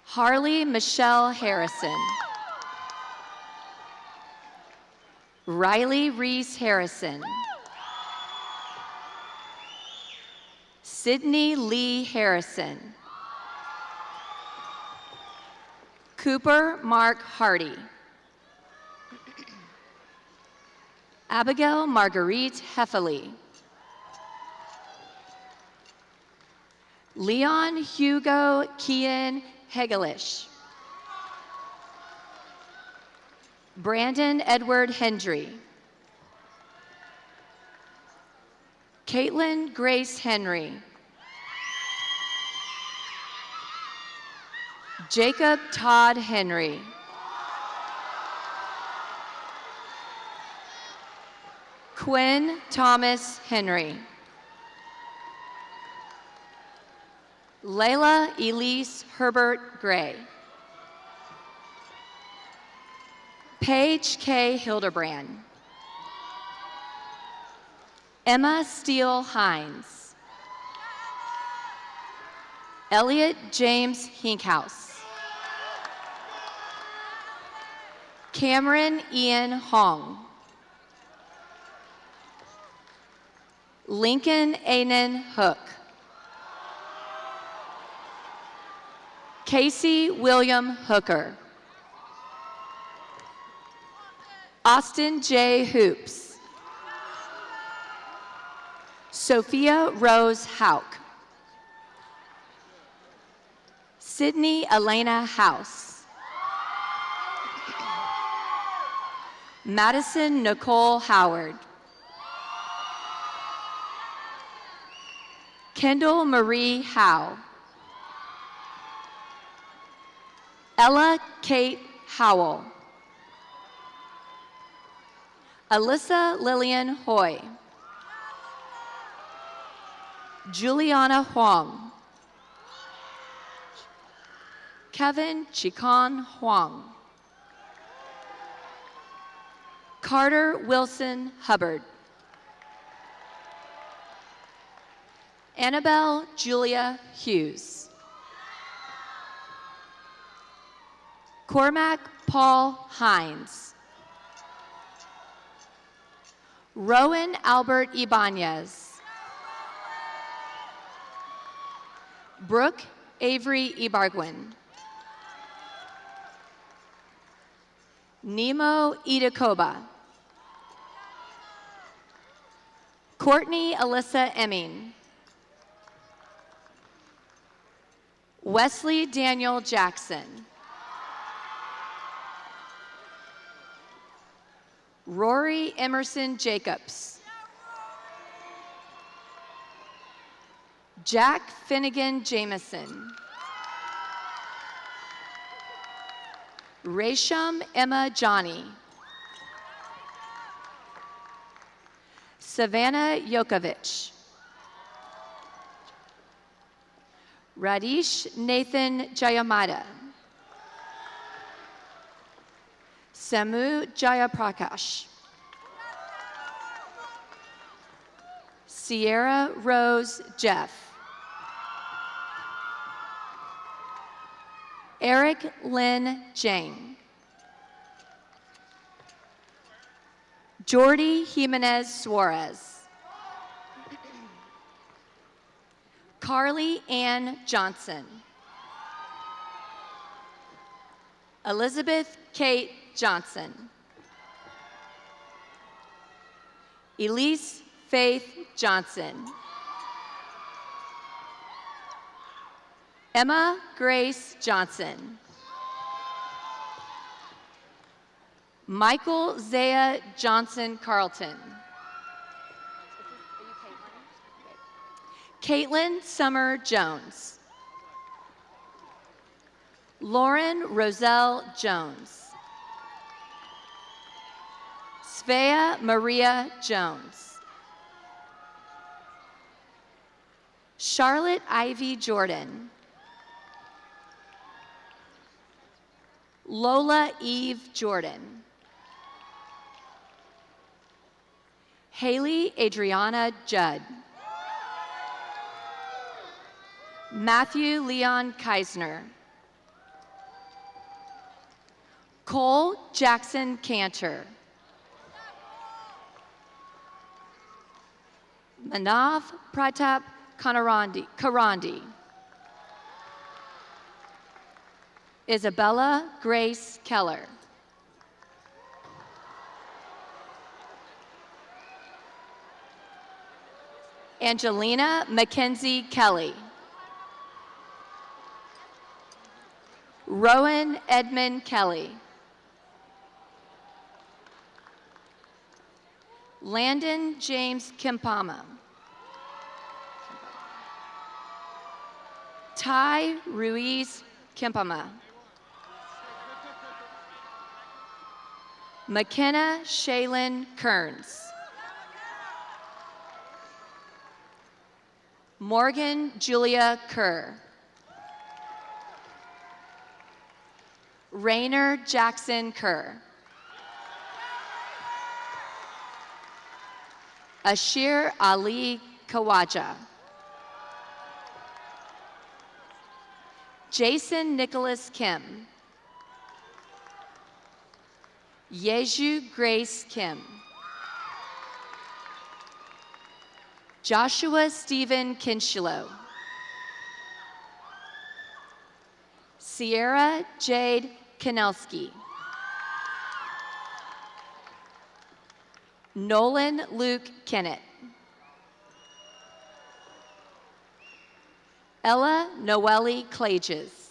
Harley Michelle Harrison. Riley Reese Harrison. Sydney Lee Harrison. Cooper Mark Hardy. Abigail Marguerite Heffley. Leon Hugo Kian Hegelish. Brandon Edward Hendry. Caitlin Grace Henry. Jacob Todd Henry. Quinn Thomas Henry. Layla Elise Herbert Gray. Paige K. Hildebrand. Emma Steele Hines. Elliot James Hinkhouse. Cameron Ian Hong. Lincoln Anan Hook. Casey William Hooker. Austin J. Hoops. Sophia Rose Hauk. Sydney Elena House. Madison Nicole Howard. Kendall Marie Howe. Ella Kate Howell. Alyssa Lillian Hoy. Juliana Huang. Kevin Chikon Huang. Carter Wilson Hubbard. Annabelle Julia Hughes. Cormac Paul Hines. Rowan Albert Ibanez. Brooke Avery Ibargwin. Nemo Idakoba. Courtney Alyssa Emming. Wesley Daniel Jackson. Rory Emerson Jacobs. Jack Finnegan Jameson. Raysham Emma Johnny. Savannah Yokovich. Radish Nathan Jayamada. Samu Jayaprakash. Sierra Rose Jeff. Eric Lynn Jang. Jordy Jimenez Suarez. Carly Ann Johnson. Elizabeth Kate Johnson. Elise Faith Johnson. Emma Grace Johnson. Michael Zaya Johnson Carlton. Caitlin Summer Jones. Lauren Roselle Jones. Svea Maria Jones. Charlotte Ivy Jordan. Lola Eve Jordan. Haley Adriana Judd. Matthew Leon Keisner. Cole Jackson Cantor. Manav Pratap Karandi. Isabella Grace Keller. Angelina Mackenzie Kelly. Rowan Edmund Kelly. Landon James Kimpama. Ty Ruiz Kimpama. McKenna Shaylin Kearns. Morgan Julia Kerr. Rainer Jackson Kerr. Ashir Ali Kawaja. Jason Nicholas Kim. Yeju Grace Kim. Joshua Stephen Kinshilo. Sierra Jade Kanelski. Nolan Luke Kennett. Ella Noelle Clages.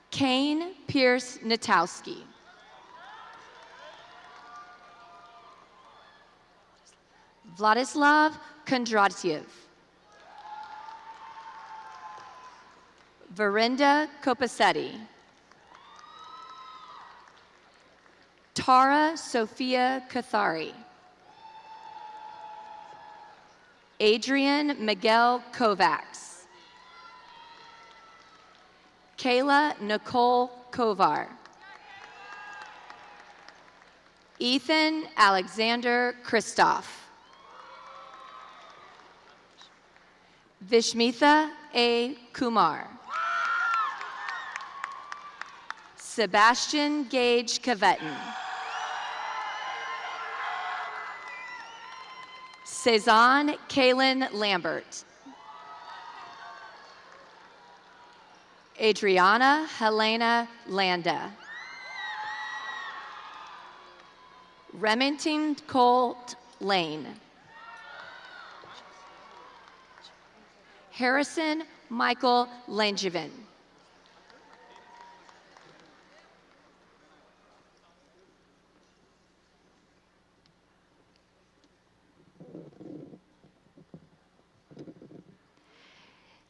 Kane Pierce Natowski. Vladislav Kondratiev. Verinda Kopasetti. Tara Sophia Kathari. Adrian Miguel Kovacs. Kayla Nicole Kovar. Ethan Alexander Kristoff. Vishmitha A. Kumar. Sebastian Gage Caveton. Cezanne Kaylin Lambert. Adriana Helena Landa. Remington Colt Lane. Harrison Michael Langevin.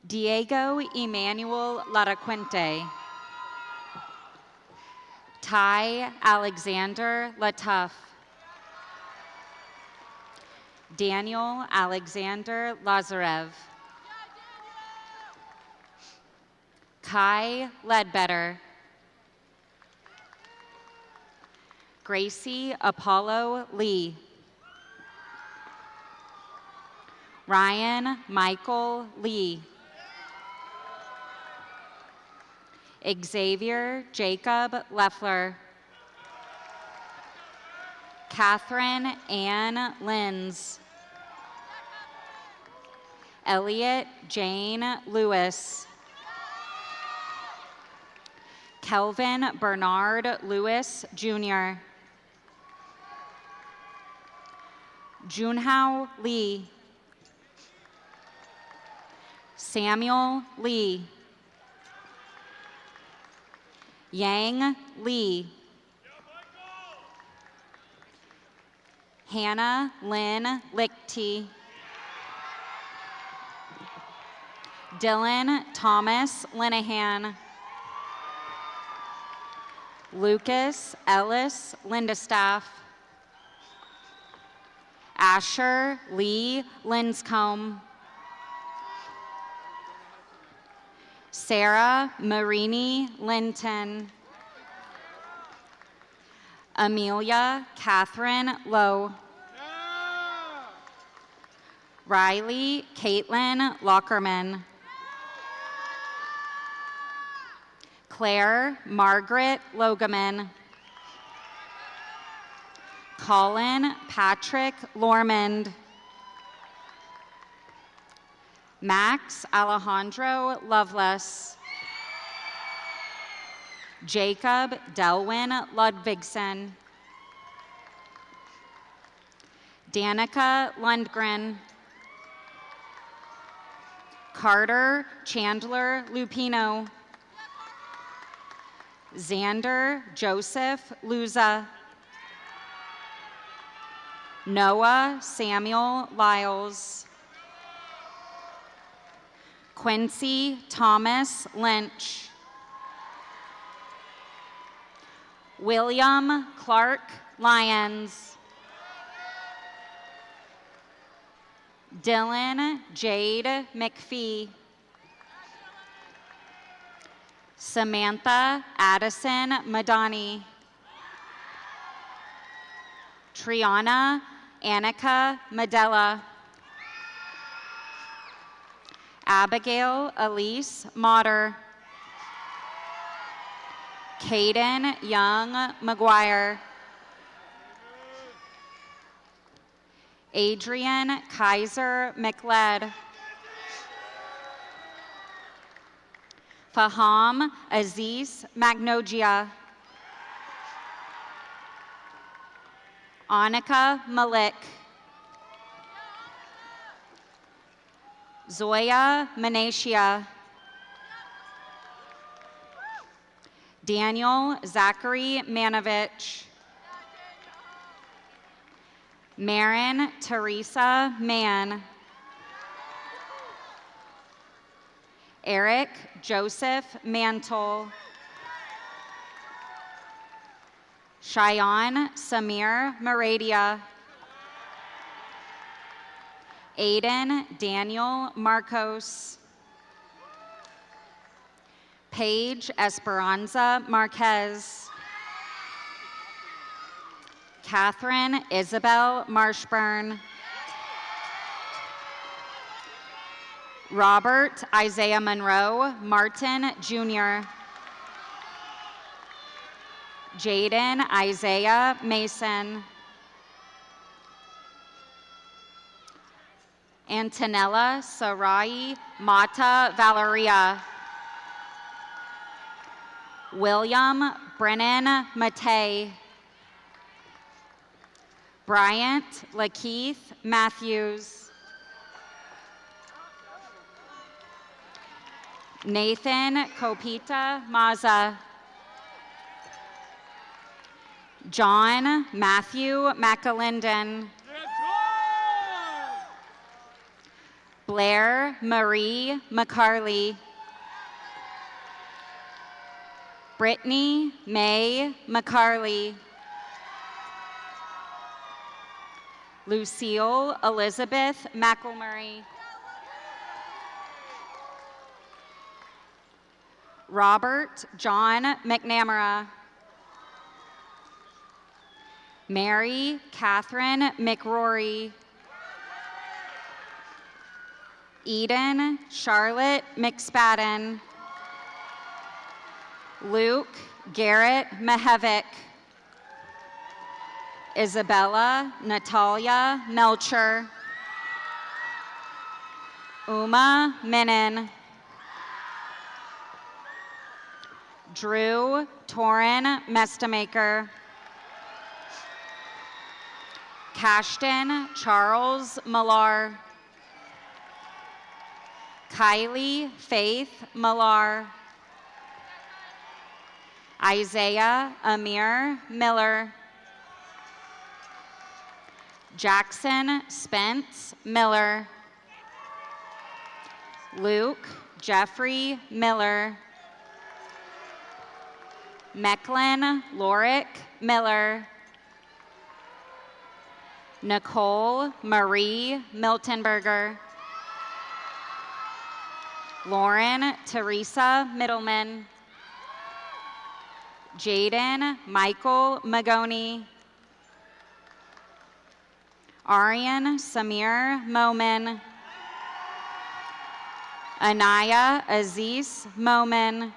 Diego Emmanuel Laraquente. Ty Alexander Latuff. Daniel Alexander Lazarev. Kai Ledbetter. Gracie Apollo Lee. Ryan Michael Lee. Xavier Jacob Leffler. Catherine Ann Linz. Elliot Jane Lewis. Kelvin Bernard Lewis, Jr. Junhao Lee. Samuel Lee. Yang Lee. Hannah Lynn Lichty. Dylan Thomas Linehan. Lucas Ellis Lindestaff. Asher Lee Linscomb. Sarah Marini Linton. Amelia Catherine Lowe. Riley Caitlin Lockerman. Claire Margaret Logaman. Colin Patrick Lormond. Max Alejandro Loveless. Jacob Delwyn Ludvigsen. Danica Lundgren. Carter Chandler Lupino. Xander Joseph Luza. Noah Samuel Lyles. Quincy Thomas Lynch. William Clark Lyons. Dylan Jade McPhee. Samantha Addison Madani. Triana Annika Medella. Abigail Elise Motter. Caden Young McGuire. Adrian Kaiser McLeod. Faham Aziz Magnogia. Annika Malik. Zoya Manatia. Daniel Zachary Manovich. Marin Teresa Mann. Eric Joseph Mantle. Cheyenne Samir Maradia. Aiden Daniel Marcos. Paige Esperanza Marquez. Catherine Isabel Marshburn. Robert Isaiah Monroe Martin Jr. Jaden Isaiah Mason. Antonella Sarai Mata Valeria. William Brennan Matei. Bryant Lakeith Matthews. Nathan Kopita Maza. John Matthew McAlinden. Blair Marie McCarley. Brittany May McCarley. Lucille Elizabeth McElmurray. Robert John McNamara. Mary Catherine McRory. Eden Charlotte McSpadden. Luke Garrett Mahevic. Isabella Natalia Melcher. Uma Minin. Drew Torin Mestamaker. Cashton Charles Millar. Kylie Faith Millar. Isaiah Amir Miller. Jackson Spence Miller. Luke Jeffrey Miller. Mecklin Lorick Miller. Nicole Marie Miltenberger. Lauren Teresa Middleman. Jaden Michael Magoni. Aryan Samir Momin. Anaya Aziz Momin.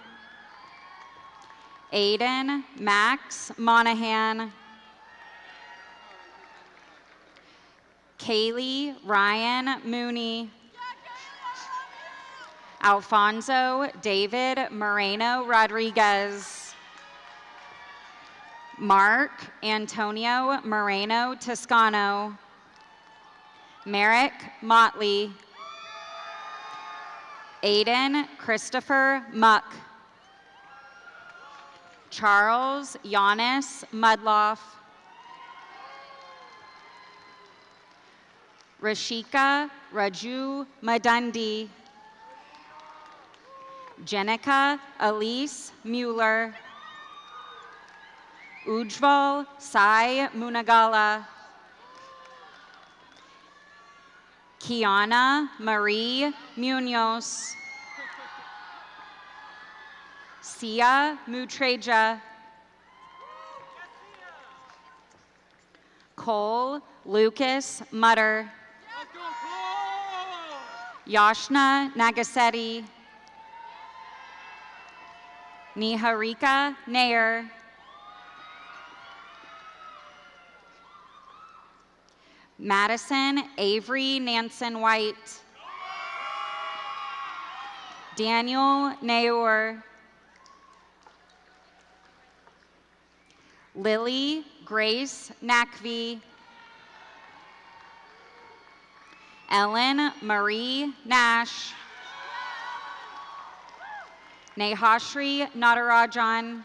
Aiden Max Monahan. Kaylee Ryan Mooney. Alfonso David Moreno Rodriguez. Mark Antonio Moreno Toscano. Merrick Motley. Aiden Christopher Muck. Charles Giannis Mudloff. Rashika Raju Madundi. Jenica Elise Mueller. Ujval Sai Munagala. Kiana Marie Munoz. Sia Mutreja. Cole Lucas Mutter. Yashna Nagaseti. Niharika Nair. Madison Avery Nansen White. Daniel Naur. Lily Grace Nakvi. Ellen Marie Nash. Nehashri Natarajan.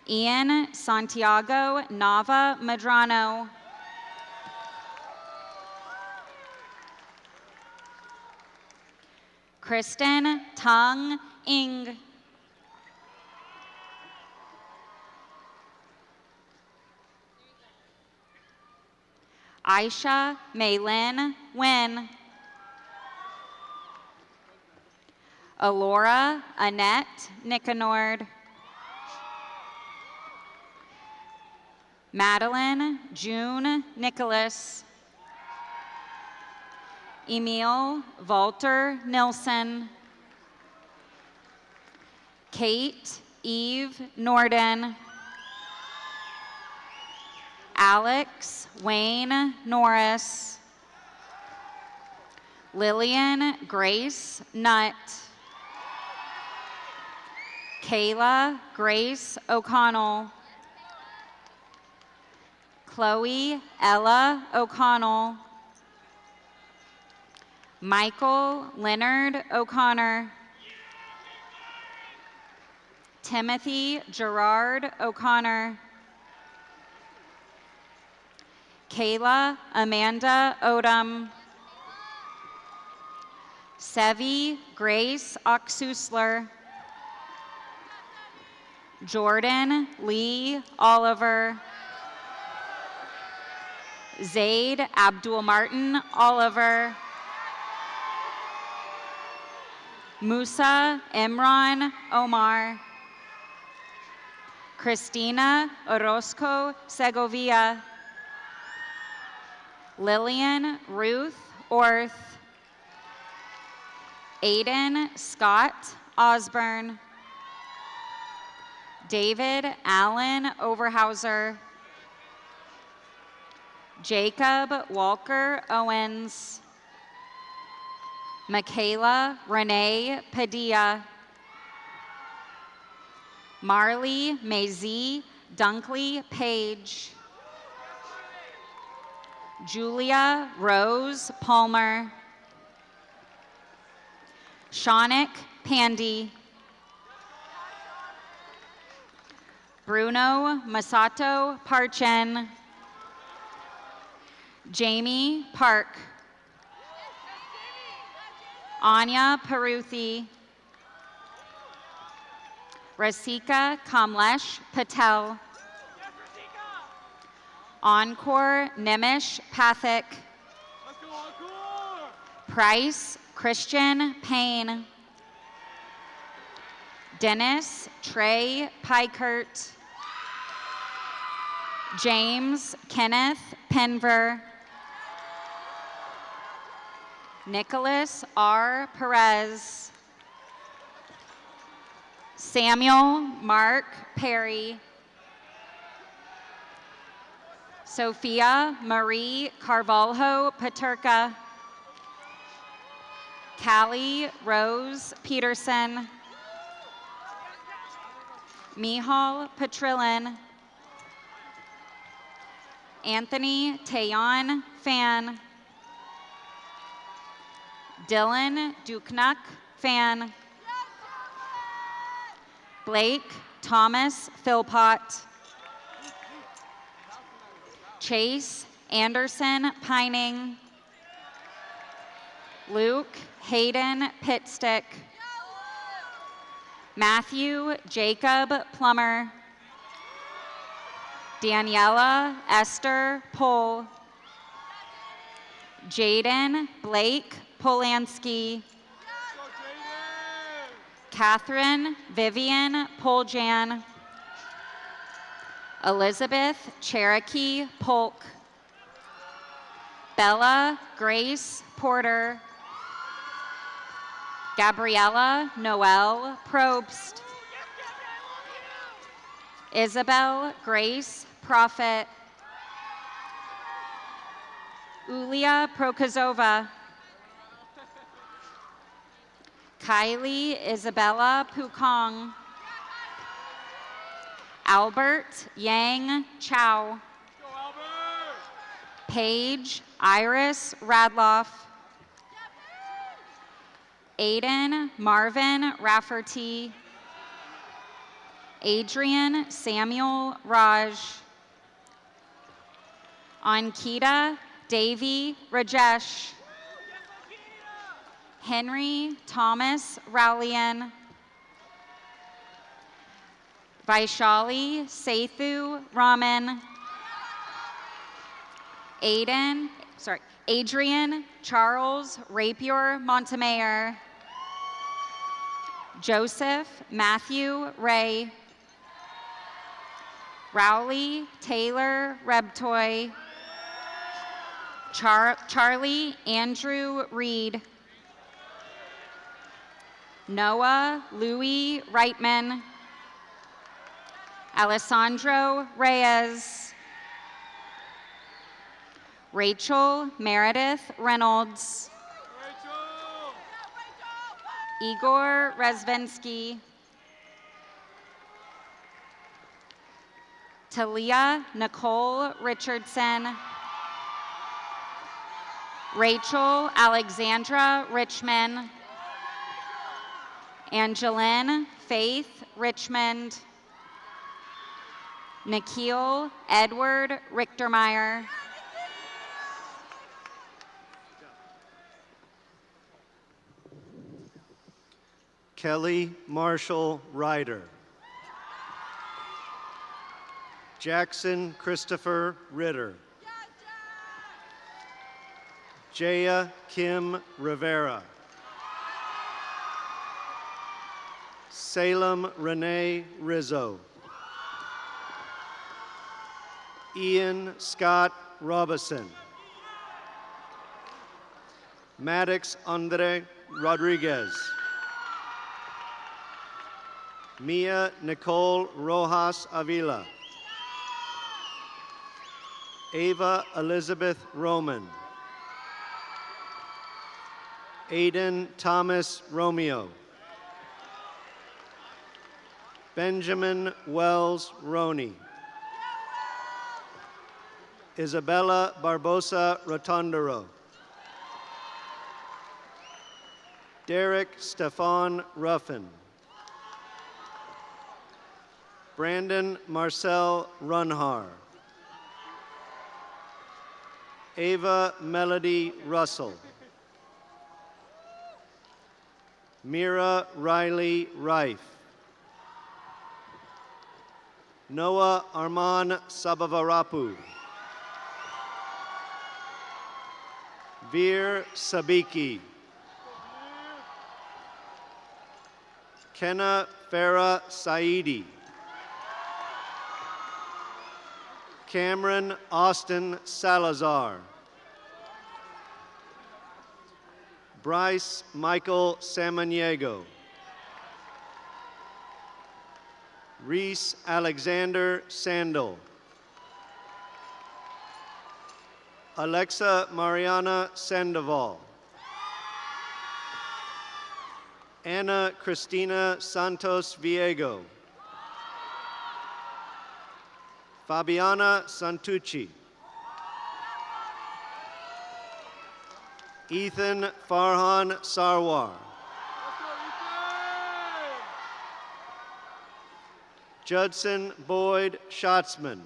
Ian Santiago Nava Madrano. Kristen Tung Ing. Aisha Maylin Wynn. Alora Annette Nicanord. Madeline June Nicholas. Emil Walter Nilsson. Kate Eve Norden. Alex Wayne Norris. Lillian Grace Nutt. Kayla Grace O'Connell. Chloe Ella O'Connell, Michael Leonard O'Connor, Timothy Gerard O'Connor, Kayla Amanda Odom, Sevi Grace Oxusler, Jordan Lee Oliver, Zaid Abdul Martin Oliver, Musa Imran Omar, Christina Orozco Segovia, Lillian Ruth Orth, Aiden Scott Osborne, David Allen Overhauser, Jacob Walker Owens, Michaela Renee Padilla, Marley Mazie Dunkley Page, Julia Rose Palmer, Shaunik Pandy, Bruno Masato Parchen, Jamie Park, Anya Paruthi, Rasika Kamlesh Patel, Encore Nimish Pathik, Price Christian Payne, Dennis Trey Pikert, James Kenneth Penver, Nicholas R. Perez, Samuel Mark Perry, Sophia Marie Carvalho Paterka, Callie Rose Peterson, Mihal Petrillin, Anthony Tayon Fan, Dylan Duknuk Fan, Blake Thomas Philpott, Chase Anderson Pining, Luke Hayden Pitstick, Matthew Jacob Plummer, Daniela Esther Pohl, Jaden Blake Polanski, Catherine Vivian Poljan, Elizabeth Cherokee Polk, Bella Grace Porter, Gabriella Noel Probst, Isabel Grace Prophet, Ulia Prokazova, Kylie Isabella Pukong, Albert Yang Chow, Paige Iris Radloff, Aiden Marvin Rafferty, Adrian Samuel Raj, Ankita Davy Rajesh, Henry Thomas Rowlian, Vaishali Sethu Raman, Adrian Charles Rapier Montemayor, Joseph Matthew Ray, Rowley Taylor Rebtoy, Charlie Andrew Reed, Noah Louis Reitman, Alessandro Reyes, Rachel Meredith Reynolds, Igor Rezvensky, Talia Nicole Richardson, Rachel Alexandra Richmond, Angeline Faith Richmond, Nikhil Edward Richtermeyer, Kelly Marshall Ryder, Jackson Christopher Ritter, Jaya Kim Rivera, Salem Renee Rizzo, Ian Scott Robison, Maddox Andre Rodriguez, Mia Nicole Rojas Avila, Ava Elizabeth Roman, Aiden Thomas Romeo, Benjamin Wells Roney, Isabella Barbosa Rotondero, Derek Stefan Ruffin, Brandon Marcel Runhar, Ava Melody Russell, Mira Riley Rife, Noah Arman Sabavarapu, Veer Sabiki, Kenna Farah Saidi, Cameron Austin Salazar, Bryce Michael Samaniego, Reese Alexander Sandel, Alexa Mariana Sandoval, Anna Cristina Santos Viego, Fabiana Santucci, Ethan Farhan Sarwar, Judson Boyd Schatzman,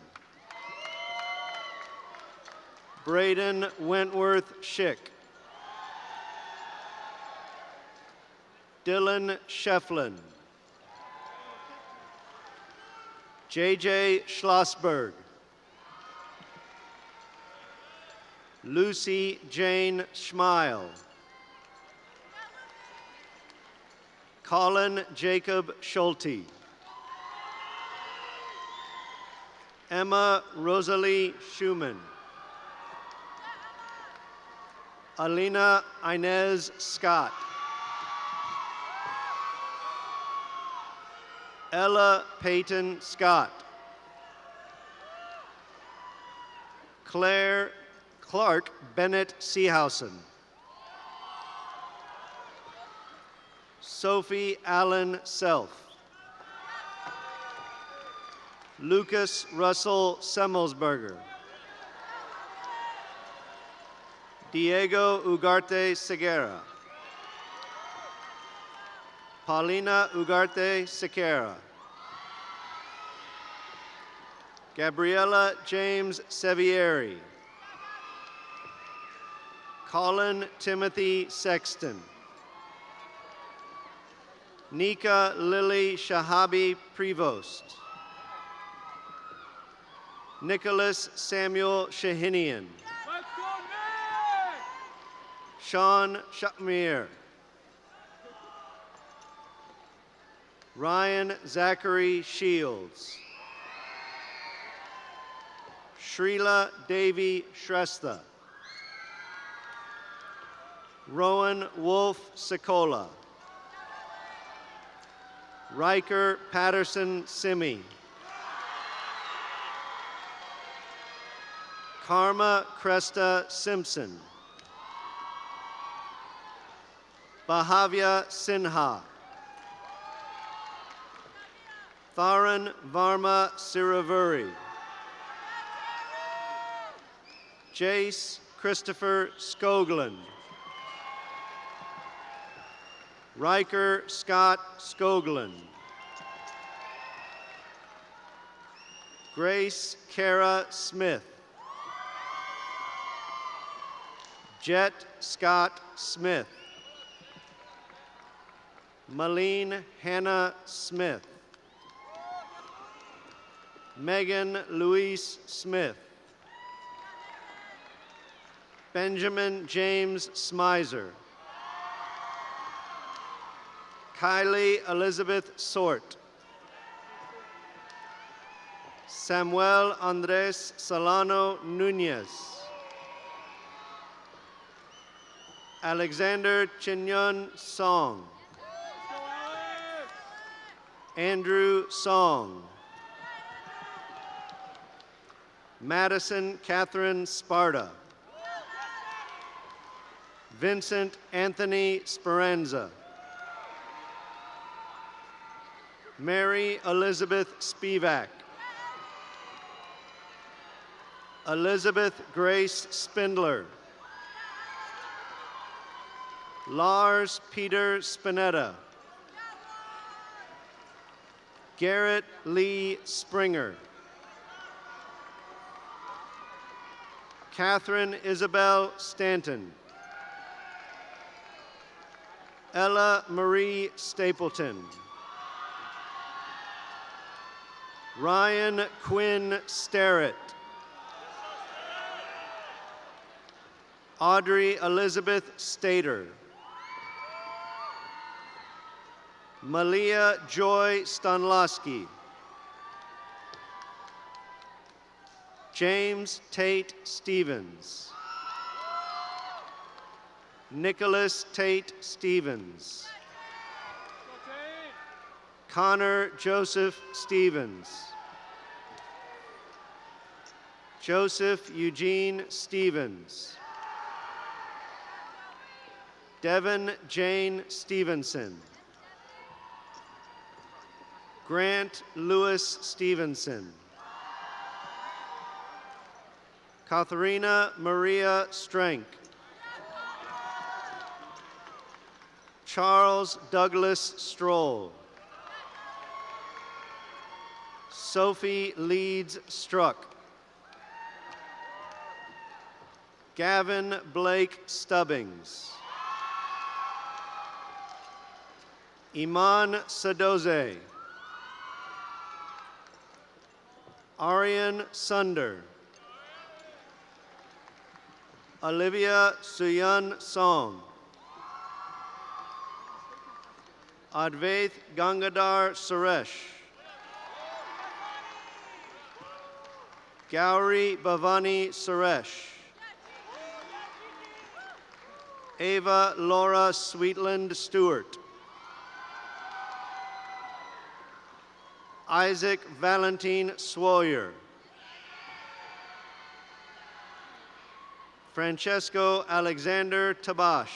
Braden Wentworth Schick, Dylan Shefflin, JJ Schlossberg, Lucy Jane Schmeil, Colin Jacob Schulte, Emma Rosalie Schumann, Alina Inez Scott, Ella Peyton Scott, Clark Bennett Seahausen, Sophie Allen Self, Lucas Russell Semmelsberger, Diego Ugarte Segura, Paulina Ugarte Sequeira, Gabriela James Sevieri, Colin Timothy Sexton, Nika Lily Shahabi Prevost, Nicholas Samuel Shahinian, Sean Shakmir, Ryan Zachary Shields, Shrila Devi Shrestha, Rowan Wolf Sekola, Riker Patterson Simi, Karma Cresta Simpson, Bahavya Sinha, Tharan Varma Siravuri, Jace Christopher Skoglund. Riker Scott Skoglund. Grace Kara Smith. Jet Scott Smith. Malene Hannah Smith. Megan Louise Smith. Benjamin James Smizer. Kylie Elizabeth Sort. Samuel Andres Solano Nunez. Alexander Chinyon Song. Andrew Song. Madison Catherine Sparta. Vincent Anthony Speranza. Mary Elizabeth Spivak. Elizabeth Grace Spindler. Lars Peter Spinetta. Garrett Lee Springer. Catherine Isabel Stanton. Ella Marie Stapleton. Ryan Quinn Starrett. Audrey Elizabeth Stater. Malia Joy Stanlowski. James Tate Stevens. Nicholas Tate Stevens. Connor Joseph Stevens. Joseph Eugene Stevens. Devin Jane Stevenson. Grant Lewis Stevenson. Katharina Maria Strank. Charles Douglas Stroll. Sophie Leeds Struck. Gavin Blake Stubbings. Iman Sadoze. Aryan Sunder. Olivia Suyun Song. Advaith Gangadhar Suresh. Gauri Bhavani Suresh. Ava Laura Sweetland Stewart. Isaac Valentine Swoyer. Francesco Alexander Tabash.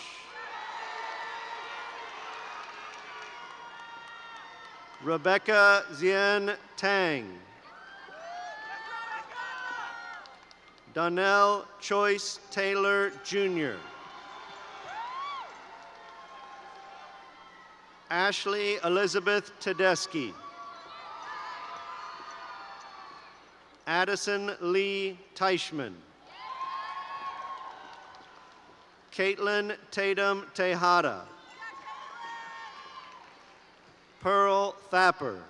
Rebecca Zien Tang. Donnell Choice Taylor Jr. Ashley Elizabeth Tedeschi. Addison Lee Teichman. Caitlin Tatum Tejada. Pearl Thapper.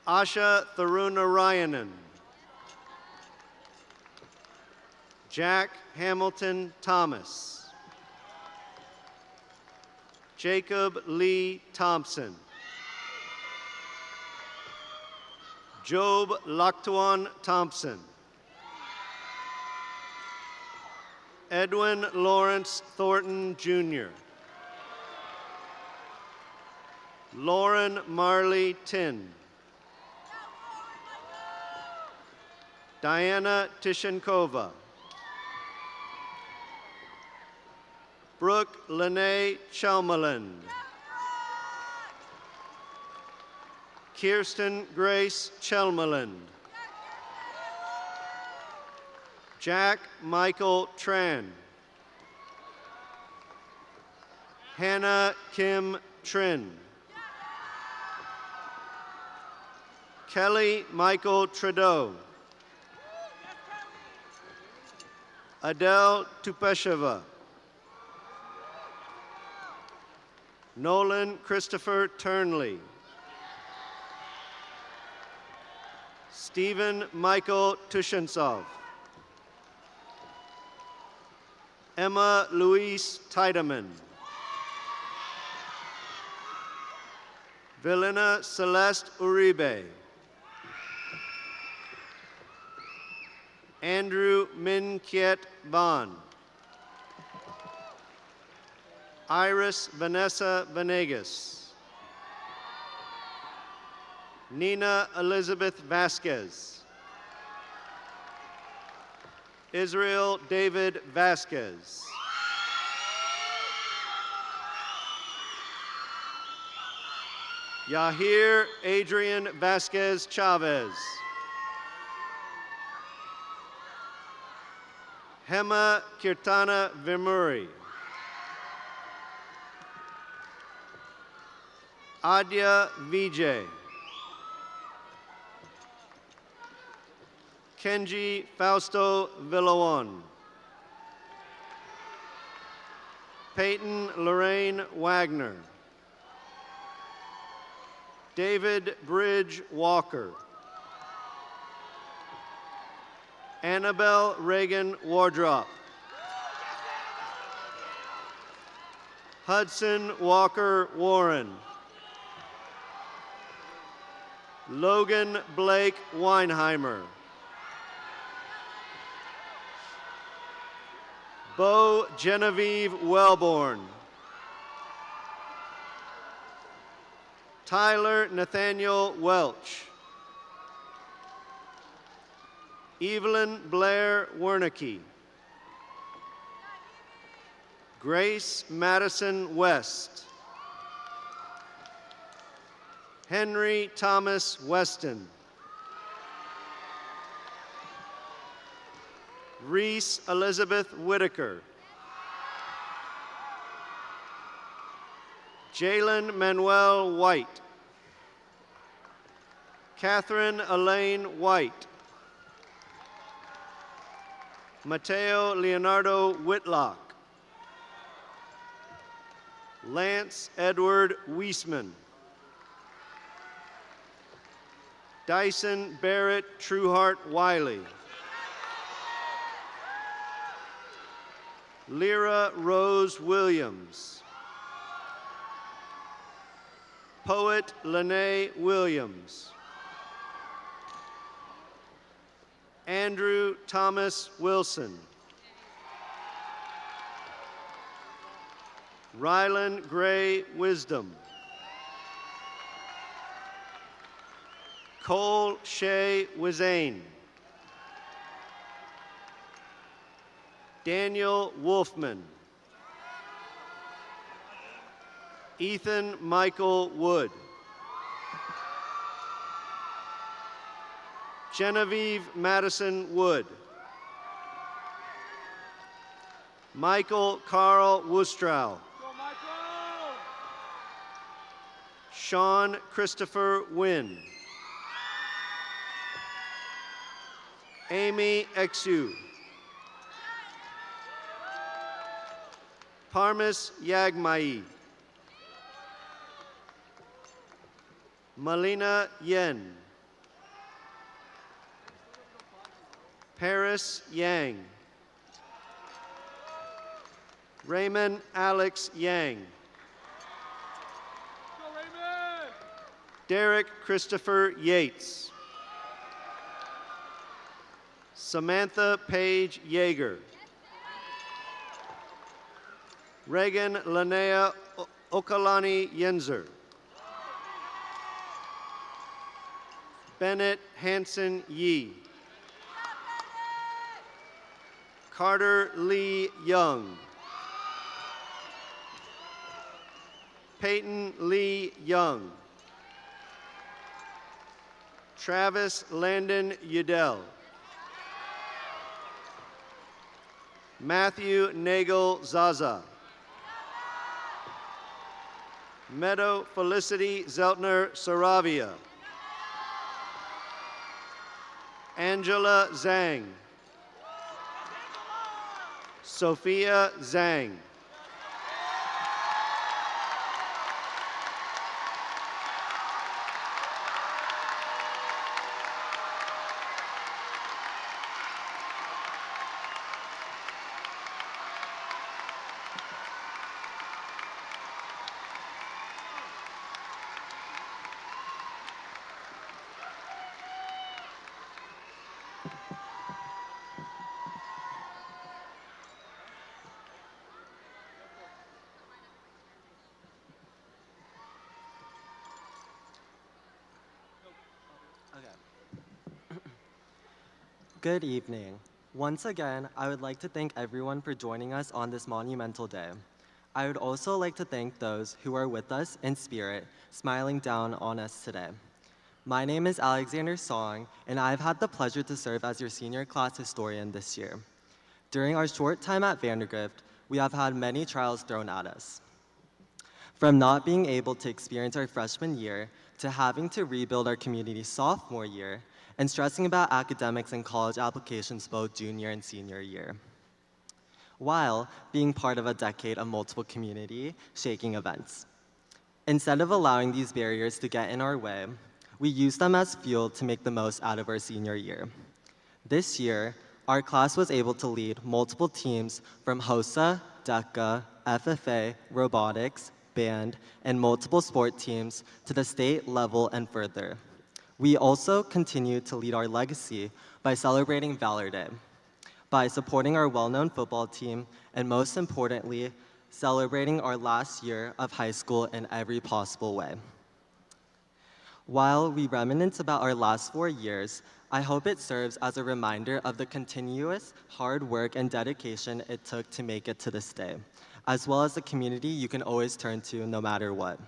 Asha Tharunarayanan. Jack Hamilton Thomas. Jacob Lee Thompson. Job Laktuan Thompson. Edwin Lawrence Thornton Jr. Lauren Marley Tin. Diana Tishankova. Brooke Lene Chalmaland. Kirsten Grace Chelmaland. Jack Michael Tran. Hannah Kim Trin. Kelly Michael Trudeau. Adele Tupesheva. Nolan Christopher Turnley. Stephen Michael Tushinsov. Emma Louise Tiedemann. Vilena Celeste Uribe. Andrew Min Kiet Van. Iris Vanessa Venegas. Nina Elizabeth Vasquez. Israel David Vasquez. Yahir Adrian Vasquez Chavez. Hema Kirtana Vimuri. Adya Vijay. Kenji Fausto Villawan. Peyton Lorraine Wagner. David Bridge Walker. Annabelle Reagan Wardrop. Hudson Walker Warren. Logan Blake Weinheimer. Bo Genevieve Wellborn. Tyler Nathaniel Welch. Evelyn Blair Wernicke. Grace Madison West. Henry Thomas Weston. Reese Elizabeth Whitaker. Jalen Manuel White. Catherine Elaine White. Mateo Leonardo Whitlock. Lance Edward Weisman. Dyson Barrett Trueheart Wiley. Lyra Rose Williams. Poet Lene Williams. Andrew Thomas Wilson. Rylan Gray Wisdom. Cole Shea Wizane. Daniel Wolfman. Ethan Michael Wood. Genevieve Madison Wood. Michael Carl Wustrow. Sean Christopher Wynn. Amy Exu. Parmis Yagmai. Malina Yen. Paris Yang. Raymond Alex Yang. Derek Christopher Yates. Samantha Paige Yeager. Reagan Linnea Okalani Yenzer. Bennett Hanson Yee. Carter Lee Young. Peyton Lee Young. Travis Landon Udell. Matthew Nagel Zaza. Meadow Felicity Zeltner Saravia. Angela Zhang. Sophia Zhang. Good evening. Once again, I would like to thank everyone for joining us on this monumental day. I would also like to thank those who are with us in spirit, smiling down on us today. My name is Alexander Song, and I've had the pleasure to serve as your senior class historian this year. During our short time at Vandegrift, we have had many trials thrown at us. From not being able to experience our freshman year, to having to rebuild our community sophomore year, and stressing about academics and college applications both junior and senior year, while being part of a decade of multiple community-shaking events. Instead of allowing these barriers to get in our way, we use them as fuel to make the most out of our senior year. This year, our class was able to lead multiple teams from HOSA, DECA, FFA, robotics, band, and multiple sport teams to the state level and further. We also continue to lead our legacy by celebrating Valor Day, by supporting our well-known football team, and most importantly, celebrating our last year of high school in every possible way. While we reminisce about our last 4 years, I hope it serves as a reminder of the continuous hard work and dedication it took to make it to this day, as well as the community you can always turn to no matter what.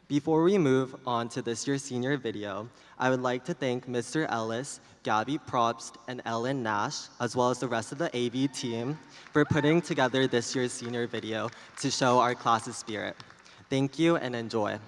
Before we move on to this year's senior video, I would like to thank Mr. Ellis, Gabby Probst, and Ellen Nash, as well as the rest of the AV team, for putting together this year's senior video to show our class's spirit. Thank you and enjoy.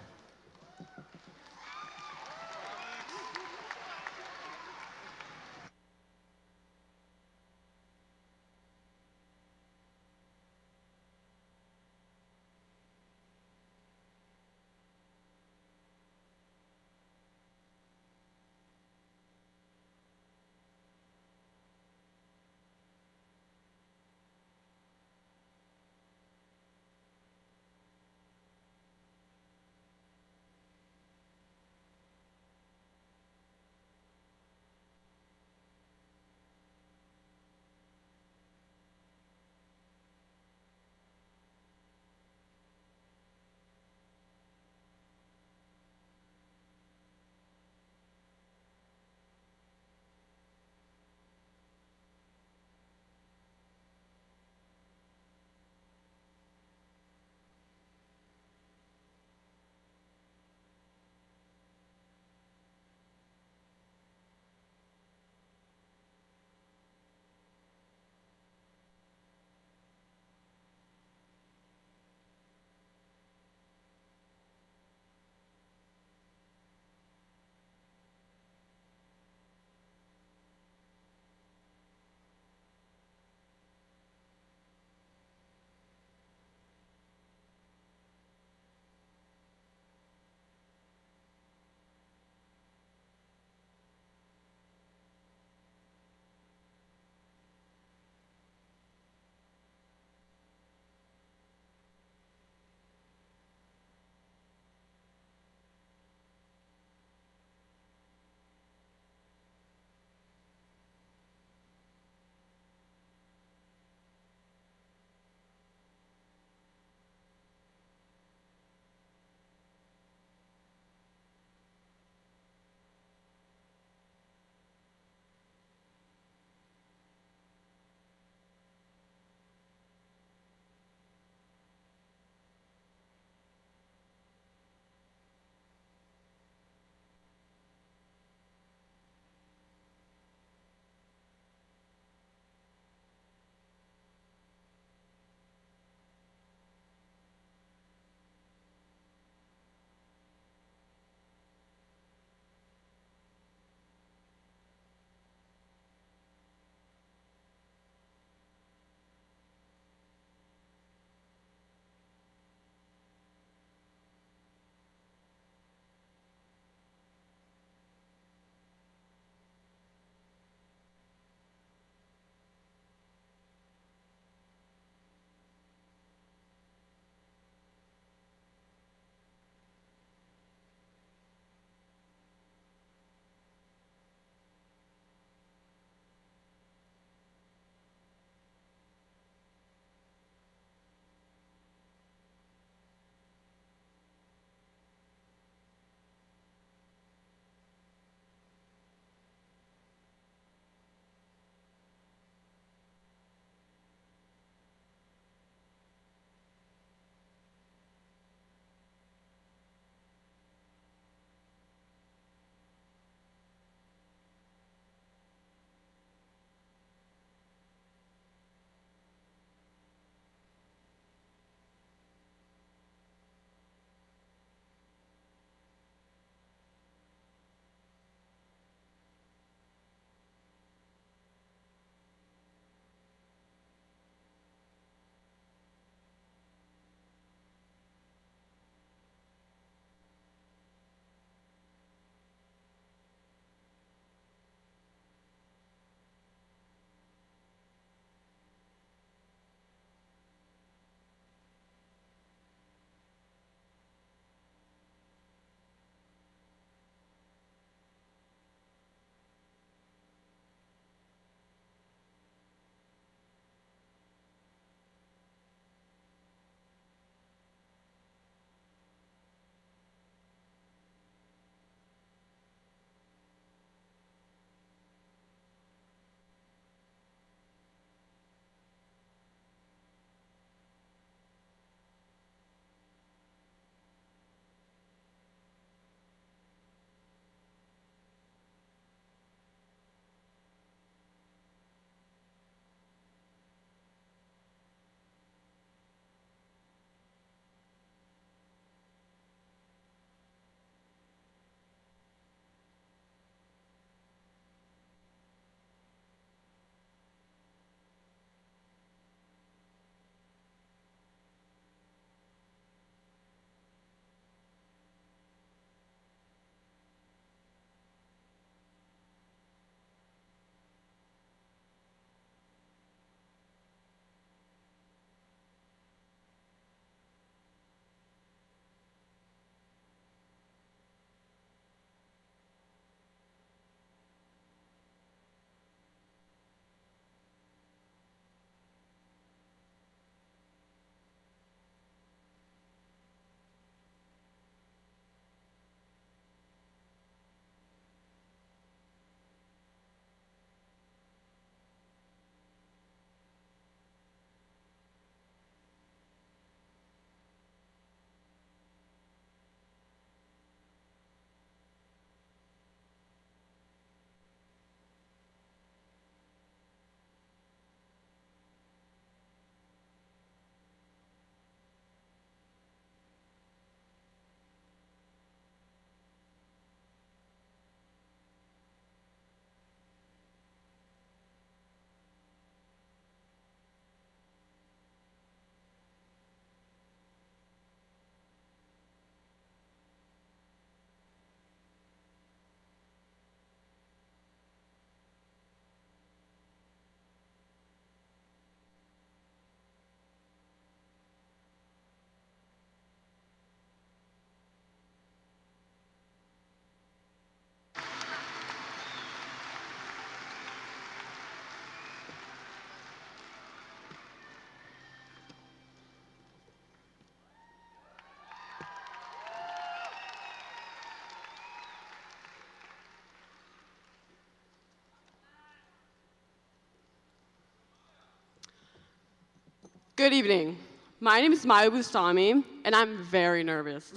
Good evening. My name is Maya Bustami, and I'm very nervous.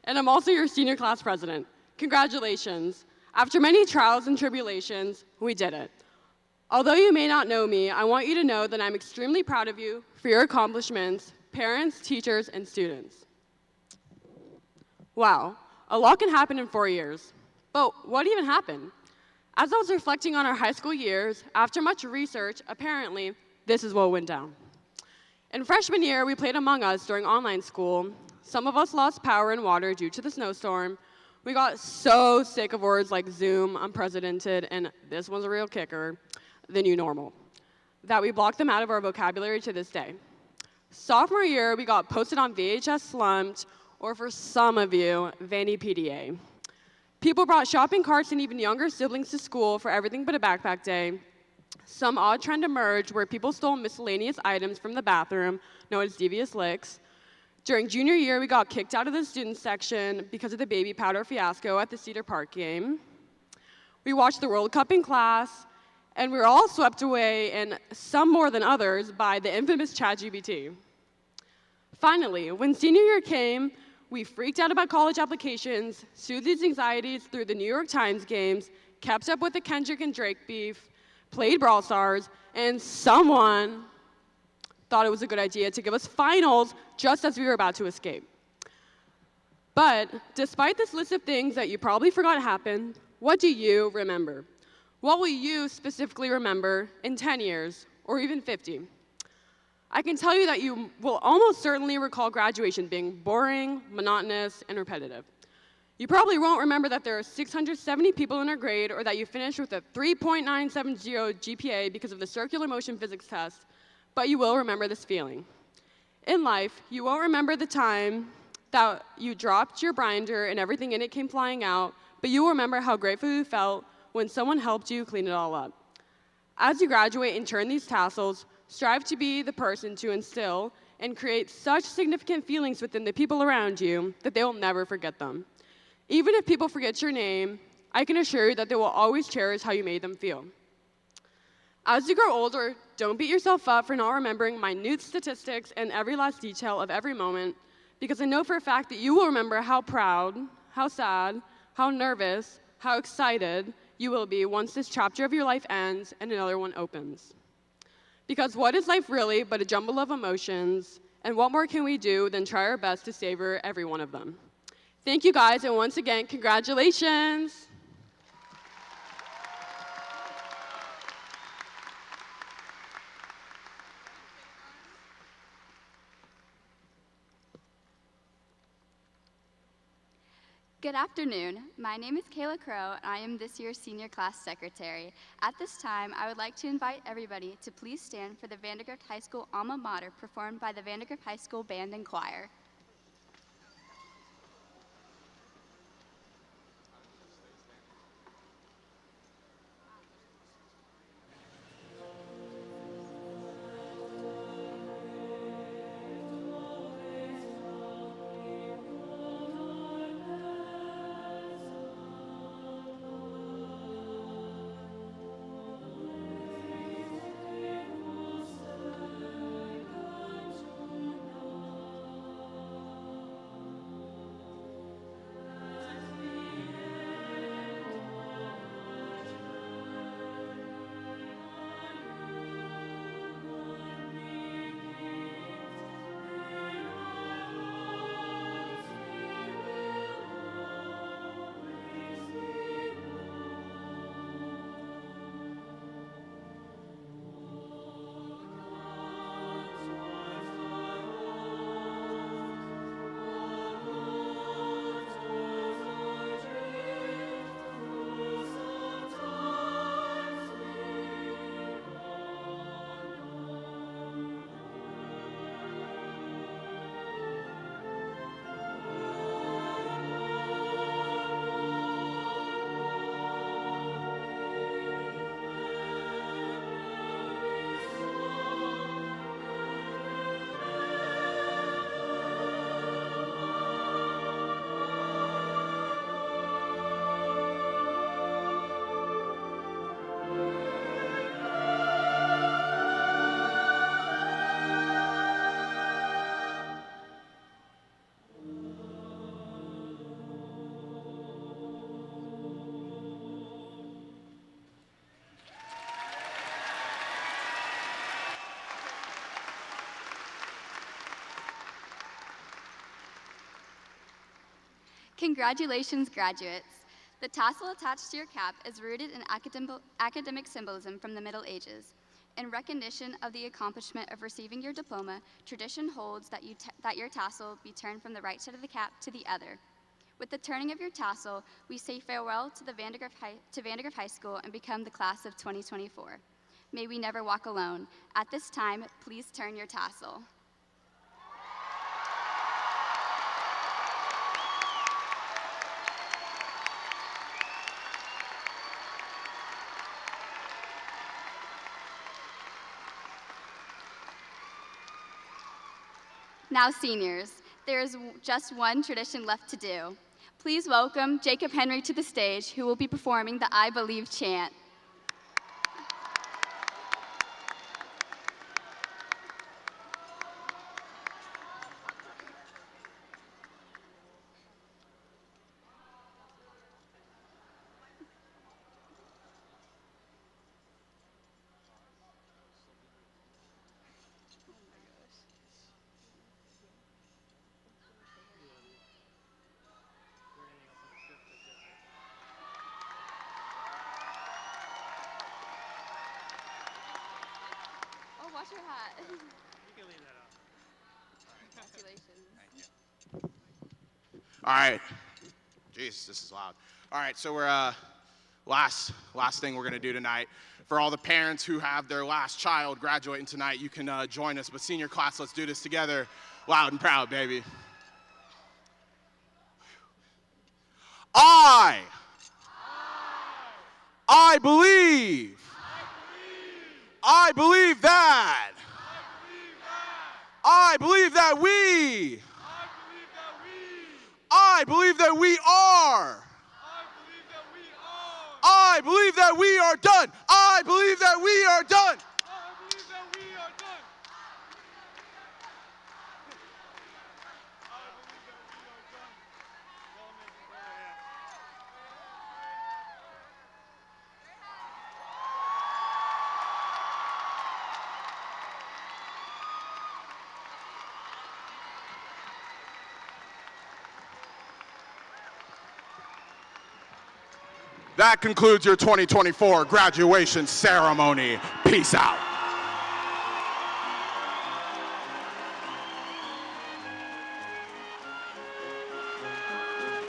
And I'm also your senior class president. Congratulations. After many trials and tribulations, we did it. Although you may not know me, I want you to know that I'm extremely proud of you for your accomplishments, parents, teachers, and students. Wow, a lot can happen in 4 years. But what even happened? As I was reflecting on our high school years, after much research, apparently, this is what went down. In freshman year, we played Among Us during online school. Some of us lost power and water due to the snowstorm. We got so sick of words like Zoom, unprecedented, and this one's a real kicker, the new normal, that we blocked them out of our vocabulary to this day. Sophomore year, we got posted on VHS Slumped, or for some of you, Vanny PDA. People brought shopping carts and even younger siblings to school for everything but a backpack day. Some odd trend emerged where people stole miscellaneous items from the bathroom, known as devious licks. During junior year, we got kicked out of the student section because of the baby powder fiasco at the Cedar Park game. We watched the World Cup in class, and we were all swept away, and some more than others, by the infamous ChatGPT. Finally, when senior year came, we freaked out about college applications, soothed these anxieties through the New York Times games, kept up with the Kendrick and Drake beef, played Brawl Stars, and someone thought it was a good idea to give us finals just as we were about to escape. But despite this list of things that you probably forgot happened, what do you remember? What will you specifically remember in 10 years, or even 50? I can tell you that you will almost certainly recall graduation being boring, monotonous, and repetitive. You probably won't remember that there are 670 people in our grade, or that you finished with a 3.970 GPA because of the circular motion physics test, but you will remember this feeling. In life, you won't remember the time that you dropped your binder and everything in it came flying out, but you will remember how grateful you felt when someone helped you clean it all up. As you graduate and turn these tassels, strive to be the person to instill and create such significant feelings within the people around you that they will never forget them. Even if people forget your name, I can assure you that they will always cherish how you made them feel. As you grow older, don't beat yourself up for not remembering minute statistics and every last detail of every moment, because I know for a fact that you will remember how proud, how sad, how nervous, how excited you will be once this chapter of your life ends and another one opens. Because what is life really but a jumble of emotions, and what more can we do than try our best to savor every one of them? Thank you guys, and once again, congratulations. Good afternoon. My name is Kayla Crow, and I am this year's senior class secretary. At this time, I would like to invite everybody to please stand for the Vandegrift High School alma mater performed by the Vandegrift High School Band and Choir. Congratulations, graduates. The tassel attached to your cap is rooted in academic symbolism from the Middle Ages. In recognition of the accomplishment of receiving your diploma, tradition holds that your tassel be turned from the right side of the cap to the other. With the turning of your tassel, we say farewell to Vandegrift High School and become the class of 2024. May we never walk alone. At this time, please turn your tassel. Now, seniors, there is just one tradition left to do. Please welcome Jacob Henry to the stage, who will be performing the I Believe chant. Watch your hat. You can leave that out. Congratulations. All right. Jeez, this is loud. All right, so we're last thing we're gonna do tonight. For all the parents who have their last child graduating tonight, you can join us. But senior class, let's do this together, loud and proud, baby. I believe. I believe that. I believe that we. I believe that we are. I believe that we are done. I believe that we are done. That concludes your 2024 graduation ceremony. Peace out.